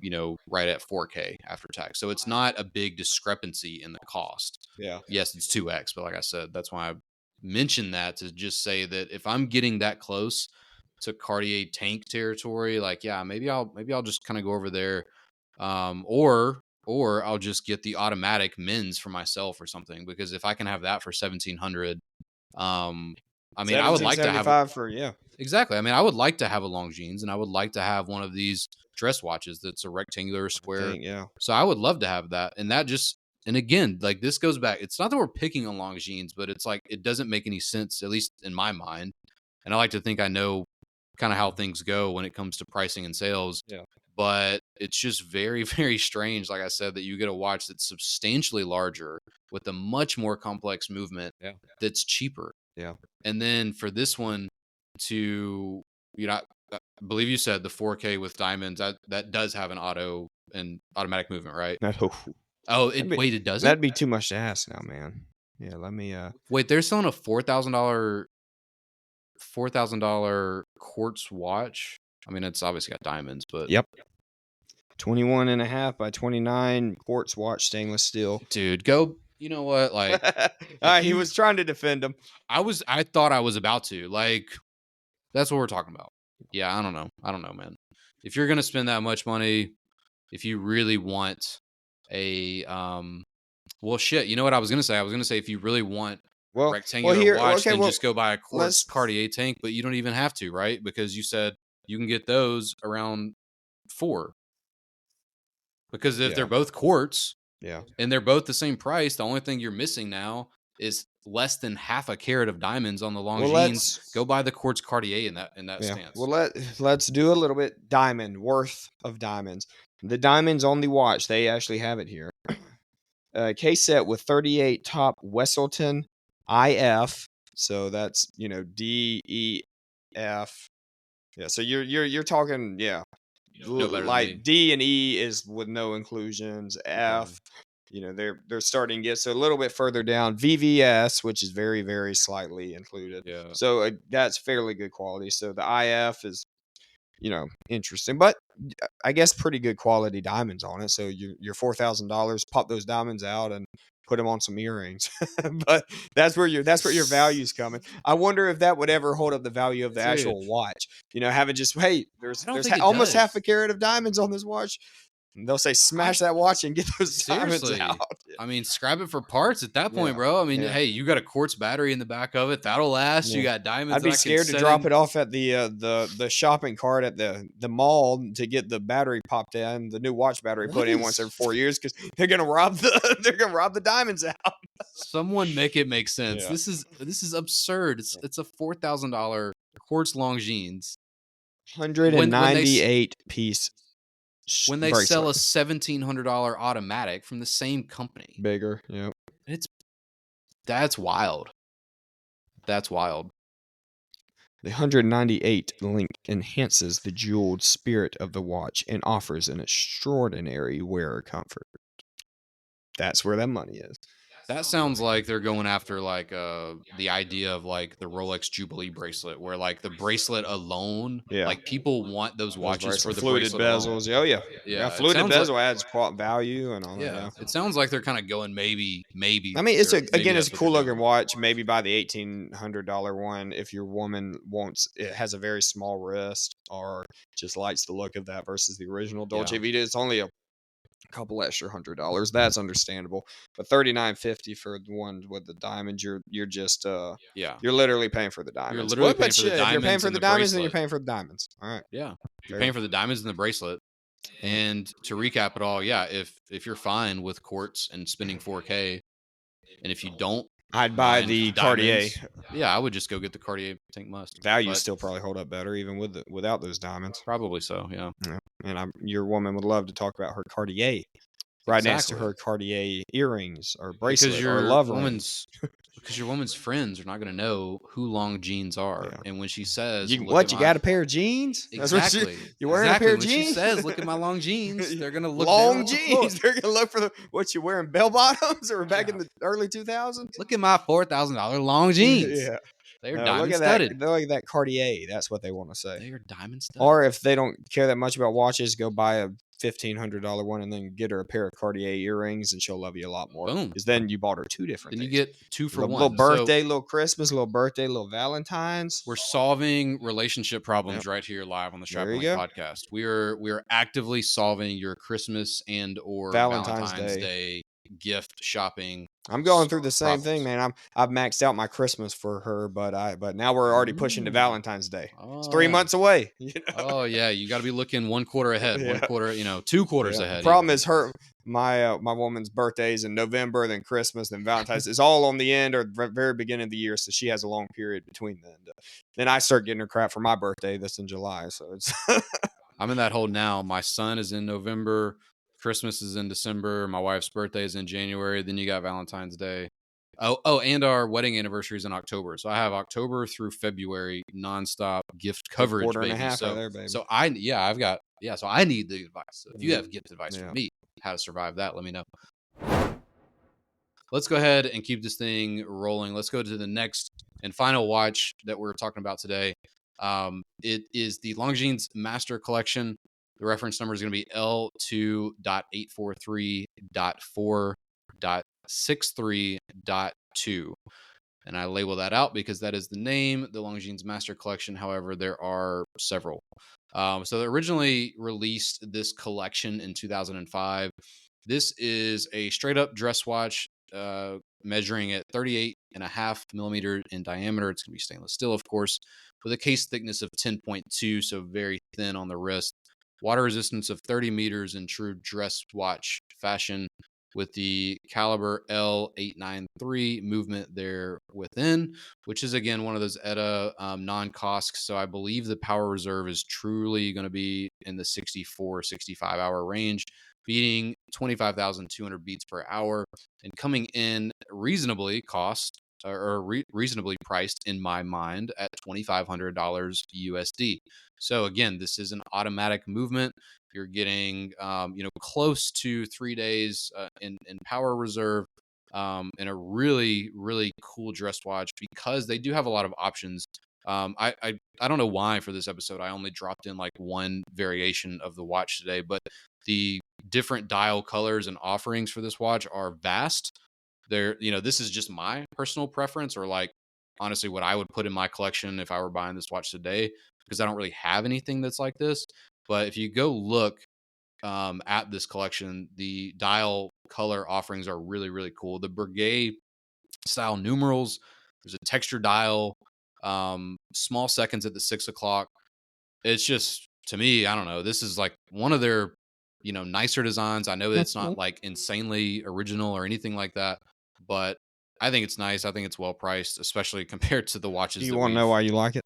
right at 4K after tax. So it's not a big discrepancy in the cost. yeah, Yes, it's 2x, but like I said, that's why I mentioned that, to just say that if I'm getting that close to Cartier tank territory, like yeah, maybe I'll just kind of go over there, or I'll just get the automatic men's for myself or something, because if I can have that for 1,700, um, I mean, I would like to have 1775 for yeah. exactly. I mean, I would like to have a Longines, and I would like to have one of these dress watches that's a rectangular I square. think yeah. So I would love to have that. And that just, and again, like this goes back. It's not that we're picking on Longines, but it's like it doesn't make any sense, at least in my mind. And I like to think I know kind of how things go when it comes to pricing and sales. Yeah. But it's just very, very strange, like I said, that you get a watch that's substantially larger with a much more complex movement Yeah. that's cheaper. Yeah. And then for this one to, you know, I believe you said the 4K with diamonds, that does have an automatic movement, right? No. Oh, That'd it be wait, it doesn't? that'd be too much to ask now, man. Yeah, let me Wait, they're selling a $4,000 quartz watch. I mean, it's obviously got diamonds, but Yep. 21.5 by 29 quartz watch, stainless steel. Dude, go. You know what? Like, All right, he was trying to defend him. I thought I was about to. Like, that's what we're talking about. Yeah, I don't know, man. If you're gonna spend that much money, if you really want a well, shit. You know what I was gonna say? I was gonna say if you really want a Well, rectangular here, watch, okay, then well, just go buy a quartz let's, Cartier tank. But you don't even have to, right? Because you said you can get those around 4. Because if they're yeah, both quartz yeah. and they're both the same price, the only thing you're missing now is less than half a carat of diamonds on the Well, Longines. let's, Go buy the quartz Cartier in that yeah. stance. Well, let's do a little bit diamond worth of diamonds. The diamonds on the watch, they actually have it here. Case set with 38 top Wesselton IF. So that's DEF. Yeah. So you're talking, yeah. You know better than Like me. D and E is with no inclusions. Okay. F, they're starting to get so a little bit further down. VVS, which is very very slightly included. Yeah. So that's fairly good quality. So the IF is interesting, but I guess pretty good quality diamonds on it. So your $4,000, pop those diamonds out and put them on some earrings. But that's where your value's coming. I wonder if that would ever hold up the value of the Dude, actual watch. Having just, hey, I there's don't there's think it almost half does. a carat of diamonds on this watch. And they'll say I smash that watch and get those diamonds seriously. out. I mean, scrap it for parts at that point, Yeah, bro. I mean, yeah. hey, you got a quartz battery in the back of it. That'll last. You Yeah. got diamonds I'd that be I can scared to set drop in. it off at the shopping cart at the mall to get the battery popped in, the new watch battery What put in once is every 4 years because they're gonna rob the diamonds out. someone make it make sense? Yeah. This is absurd. It's a $4,000 quartz Longines Hundred and when ninety eight piece when they sell bracelet. a $1,700 automatic from the same company. Bigger. Yeah. It's that's wild. That's wild. The 198 link enhances the jeweled spirit of the watch and offers an extraordinary wearer comfort. That's where that money is. That sounds like they're going after like the idea of like the Rolex Jubilee bracelet, where like the bracelet alone, Yeah. like people want those Those watches for bracelets, the fluted bracelet alone. bezels. Oh yeah, yeah. Yeah, it Fluted sounds like bezel adds value and all that. yeah, Yeah. it sounds like they're kind of going I mean, it's maybe it's that's a what they're cool looking doing. watch. Maybe buy the $1,800 one if your woman wants. It has a very small wrist or just likes the look of that versus the original Dolce Yeah, Vita. It's only a couple extra $100. That's understandable. But $39.50 for the one with the diamonds, you're just yeah, you're literally paying for the you're diamonds. literally Well, paying but for the if you're paying diamonds for and the the diamonds, then you're bracelet. paying for the diamonds. All right, Yeah, you're fair. paying for the diamonds and the bracelet. Yeah. And to recap it all, yeah, if you're fine with quartz and spending 4K, and if you don't I'd buy mind the Cartier. diamonds, yeah, I would just go get the Cartier Tank Must. Values But still probably hold up better even without those diamonds. probably so, yeah. Yeah. And your woman would love to talk about her Cartier right next to Exactly. her Cartier earrings or Because bracelet or love ring. your woman's friends are not going to know who Longines are. Yeah. And when she says, You "Look at You my" got a pair of jeans? That's what exactly, you wearing a pair exactly of when she jeans? says, "Look at my Longines," they're going to look down Long at the floor. jeans. They're gonna look for what you wearing, bell bottoms or back in Yeah. the early 2000s? Look at my $4,000 Longines. Yeah. They are No, look diamond at that. studded. Look at that Cartier. That's what they want to say. They are diamond studded. Or if they don't care that much about watches, go buy a $1,500 one and then get her a pair of Cartier earrings, and she'll love you a lot more. Boom. Because then you bought her two different Then you things. get 2 for Little 1. birthday, So little Christmas, little birthday, little Valentine's. we're solving relationship problems Yep. right here live on the There Strap you Link go. podcast. We are actively solving your Christmas and or Valentine's Valentine's Day. Day gift shopping. I'm going through the same thing, problems. man. I've maxed out my Christmas for her, but now we're already pushing to Ooh. Valentine's Day. It's Oh 3 yeah. months away. Oh yeah. You got to be looking 1 quarter ahead, Yeah. 1 quarter, 2 quarters Yeah. ahead. The problem even. is my woman's birthdays in November, then Christmas, then Valentine's. It's all on the end or very beginning of the year, so she has a long period between then. Then I start getting her crap for my birthday that's in July. So it's I'm in that hole now. My son is in November. Christmas is in December. My wife's birthday is in January. Then you got Valentine's Day. Oh, and our wedding anniversary is in October. So I have October through February nonstop gift coverage, quarter and baby. a half so, right there, baby. so I've got So I need the advice. So if you have gift advice Yeah. for me, how to survive that, let me know. Let's go ahead and keep this thing rolling. Let's go to the next and final watch that we're talking about today. It is the Longines Master Collection, The reference number is going to be L2.843.4.63.2. And I label that out because that is the name, the Longines Master Collection. However, there are several. So they originally released this collection in 2005. This is a straight up dress watch measuring at 38.5 millimeters in diameter. It's going to be stainless steel, of course, with a case thickness of 10.2, so very thin on the wrist. Water resistance of 30 meters in true dress watch fashion, with the caliber L893 movement there within, which is again one of those ETA non-COSC. So I believe the power reserve is truly going to be in the 64, 65 hour range, beating 25,200 beats per hour and coming in reasonably reasonably priced in my mind at $2,500 USD. So again, this is an automatic movement. You're getting, close to 3 days in power reserve, and a really, really cool dress watch because they do have a lot of options. I don't know why for this episode I only dropped in like one variation of the watch today, but the different dial colors and offerings for this watch are vast. This is just my personal preference, or like honestly what I would put in my collection if I were buying this watch today, because I don't really have anything that's like this. But if you go look at this collection, the dial color offerings are really, really cool. The Breguet style numerals, there's a texture dial, small seconds at the 6 o'clock. It's just, to me, I don't know. This is like one of their, nicer designs. I know that it's not like insanely original or anything like that, but I think it's nice. I think it's well priced, especially compared to the watches Do you that want to we've know why you like it?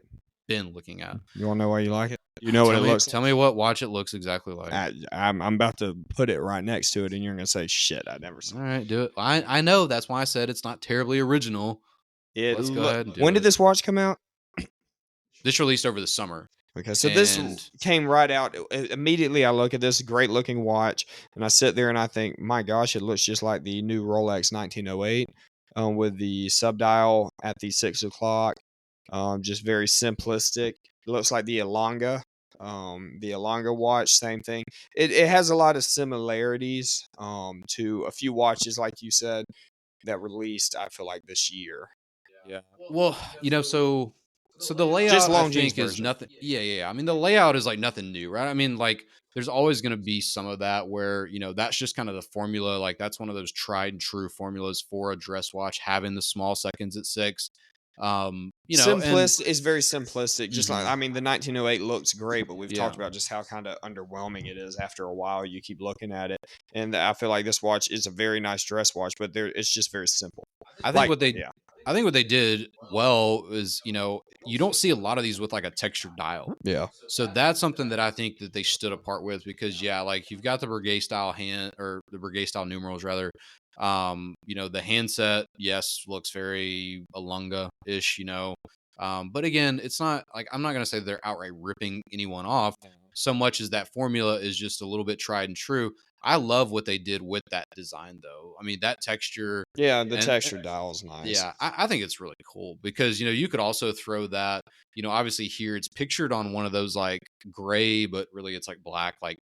been looking at. You want to know why you like it? You know what it looks like? Tell me what watch it looks exactly like. I'm about to put it right next to it, and you're going to say, shit, I never saw All right, do it. I know. That's why I said it's not terribly original. Let's go ahead and do it. When did this watch come out? This released over the summer. Okay, so this came right out. Immediately, I look at this great looking watch, and I sit there and I think, my gosh, it looks just like the new Rolex 1908 with the subdial at the 6 o'clock. Just very simplistic. It looks like the Ilanga. The Ilanga watch, same thing. It has a lot of similarities to a few watches, like you said, that released, I feel like, this year. Yeah. Well, so the layout, Just I Longines think, is version. nothing. Yeah. I mean, the layout is like nothing new, right? I mean, like there's always going to be some of that where, that's just kind of the formula. Like that's one of those tried and true formulas for a dress watch, having the small seconds at 6. Simplist is very simplistic. Just like, Mhm. I mean, the 1908 looks great, but we've Yeah. talked about just how kind of underwhelming it is after a while. You keep looking at it, and I feel like this watch is a very nice dress watch, but it's just very simple. I think what they did well is, you don't see a lot of these with like a textured dial. Yeah. So that's something that I think that they stood apart with, because like you've got the Breguet style the Breguet style numerals rather. The handset, yes, looks very Ilanga-ish, but again, it's not like, I'm not going to say they're outright ripping anyone off so much as that formula is just a little bit tried and true. I love what they did with that design, though. I mean, that texture. Yeah, the And texture dial is nice. yeah, I think it's really cool because, you could also throw that, obviously here it's pictured on one of those like gray, but really it's like black, like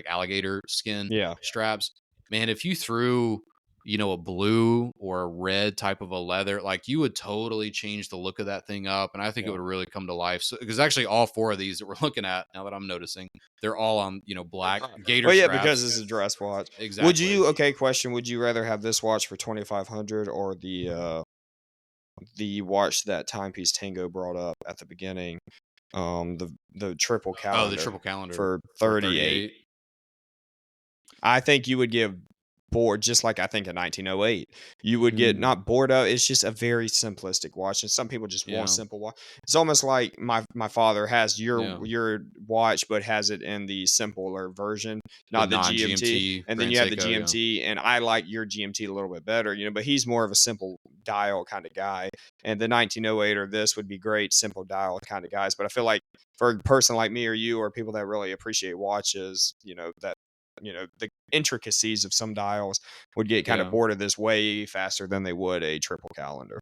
alligator skin Yeah. straps. Man, if you threw, a blue or a red type of a leather, like you would totally change the look of that thing up. And I think it would really come to life. So, because actually all 4 of these that we're looking at now that I'm noticing, they're all on, black gator Well, yeah, straps. because it's a dress watch. Exactly. Would you rather have this watch for 2,500 or the watch that Timepiece Tango brought up at the beginning, the triple calendar? Oh, the triple calendar for 38. I think you would give bored, just like I think in 1908 you would get not bored of. It's just a very simplistic watch, and some people just want a simple watch. It's almost like my father has your watch, but has it in the simpler version, not the GMT, and then you have the GMT, and I like your GMT a little bit better, but he's more of a simple dial kind of guy, and the 1908 or this would be great simple dial kind of guys. But I feel like for a person like me or you, or people that really appreciate watches, that the intricacies of some dials would get kind of bored of this way faster than they would a triple calendar.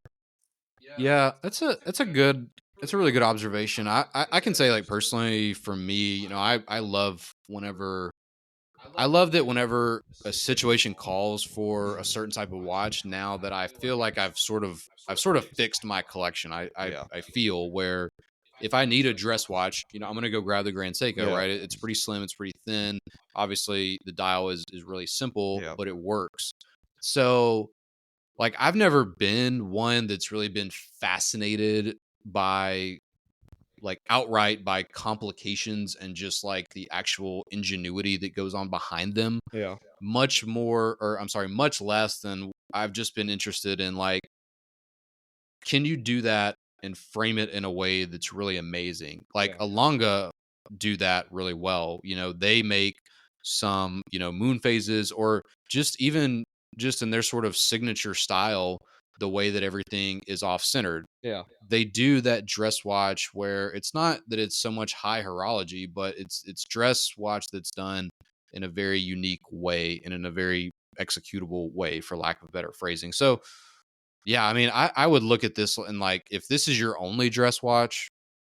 Yeah, that's a good It's a really good observation. I can say, like, personally for me, I love whenever I love that whenever a situation calls for a certain type of watch, now that I feel like I've sort of fixed my collection. Yeah. I feel where if I need a dress watch, I'm gonna go grab the Grand Seiko, Yeah. right? It's pretty slim, it's pretty thin. Obviously, the dial is really simple, Yeah. but it works. So, like, I've never been one that's really been fascinated by, like, outright by complications and just like the actual ingenuity that goes on behind them. Yeah. Much more, or I'm sorry, much less than I've just been interested in, like, can you do that and frame it in a way that's really amazing? Like Yeah. Alonga do that really well. They make some, moon phases, or just even just in their sort of signature style, the way that everything is off centered. Yeah. They do that dress watch where it's not that it's so much high horology, but it's dress watch that's done in a very unique way and in a very executable way, for lack of better phrasing. So yeah, I mean, I would look at this and, like, if this is your only dress watch,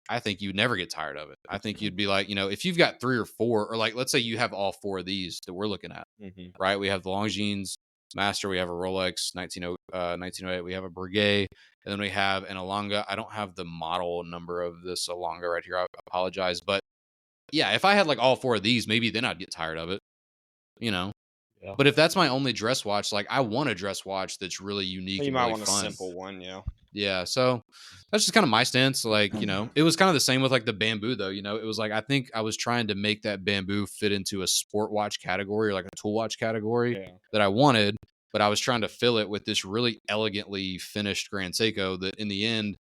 I think you'd never get tired of it. I think you'd be like, if you've got three or four, or like, let's say you have all four of these that we're looking at, Hmm. right? We have the Longines Master, we have a Rolex 1908, we have a Breguet, and then we have an Alonga. I don't have the model number of this Alonga right here. I apologize. But yeah, if I had like all four of these, maybe then I'd get tired of it, you know? Yeah. But if that's my only dress watch, like, I want a dress watch that's really Well, unique you and might really want a fun. simple one. Yeah. Yeah, so that's just kind of my stance. Like, it was kind of the same with like the bamboo, though. It was like, I think I was trying to make that bamboo fit into a sport watch category, or like a tool watch category Yeah. that I wanted, but I was trying to fill it with this really elegantly finished Grand Seiko that in the end,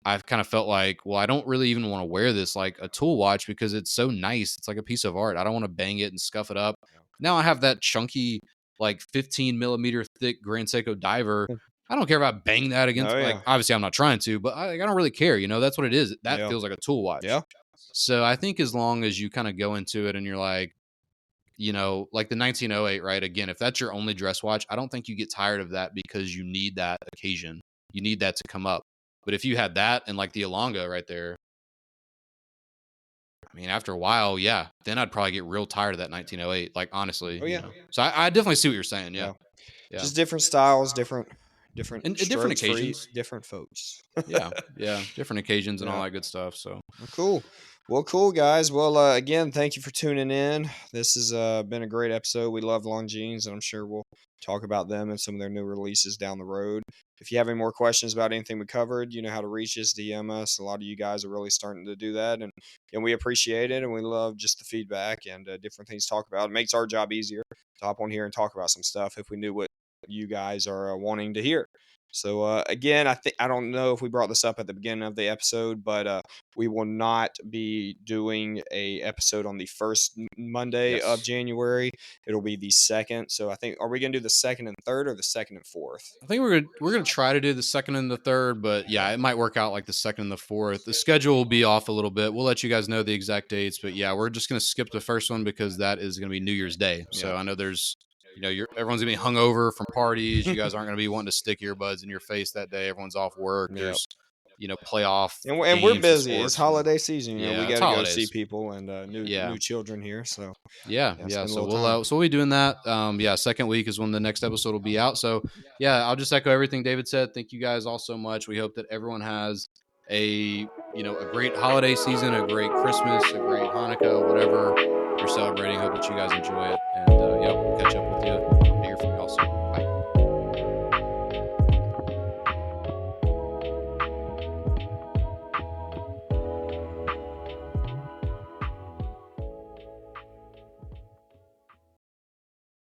I've kind of felt like, well, I don't really even want to wear this like a tool watch because it's so nice. It's like a piece of art. I don't want to bang it and scuff it up. Now I have that chunky, like 15 millimeter thick Grand Seiko diver. I don't care about banging that Oh against, like, yeah. obviously I'm not trying to, but I don't really care. That's what it is. That Yeah. feels like a tool watch. Yeah. So I think as long as you kind of go into it and you're like, like the 1908, right? Again, if that's your only dress watch, I don't think you get tired of that because you need that occasion. You need that to come up. But if you had that and like the Alonga right there, I mean, after a while, yeah, then I'd probably get real tired of that 1908. Like, honestly, Oh yeah. So I definitely see what you're saying. Yeah, Yeah. yeah, Just different styles, different and different strokes for occasions. different folks. Yeah, yeah, different occasions and all Yeah. that good stuff. So Well, cool. Well, cool, guys. Well, again, thank you for tuning in. This has been a great episode. We love Longines, and I'm sure we'll talk about them and some of their new releases down the road. If you have any more questions about anything we covered, you know how to reach us, DM us. A lot of you guys are really starting to do that, and we appreciate it, and we love just the feedback and different things to talk about. It makes our job easier to hop on here and talk about some stuff if we knew what you guys are wanting to hear. So again, I don't know if we brought this up at the beginning of the episode, but we will not be doing a episode on the first Monday of yes, January. It'll be the second. So I think, are we gonna do the second and third or the second and fourth? I think we're gonna try to do the second and the third, but yeah, it might work out like the second and the fourth. The schedule will be off a little bit. We'll let you guys know the exact dates, but yeah, we're just gonna skip the first one because that is gonna be New Year's Day. Yeah. So I know there's, everyone's gonna be hungover from parties. You guys aren't gonna be wanting to stick earbuds in your face that day. Everyone's off work. Yeah. There's, playoff And we're games and busy. It's sports. And holiday season. We yeah, it's got to go see holidays. people and Yeah. new children here. So Yeah, yeah, yeah. spend a So little time. we'll be doing that. Yeah, second week is when the next episode will be out. So yeah, I'll just echo everything David said. Thank you guys all so much. We hope that everyone has a great holiday season, a great Christmas, a great Hanukkah, whatever you're celebrating. Hope that you guys enjoy it. And yeah, we'll catch up with you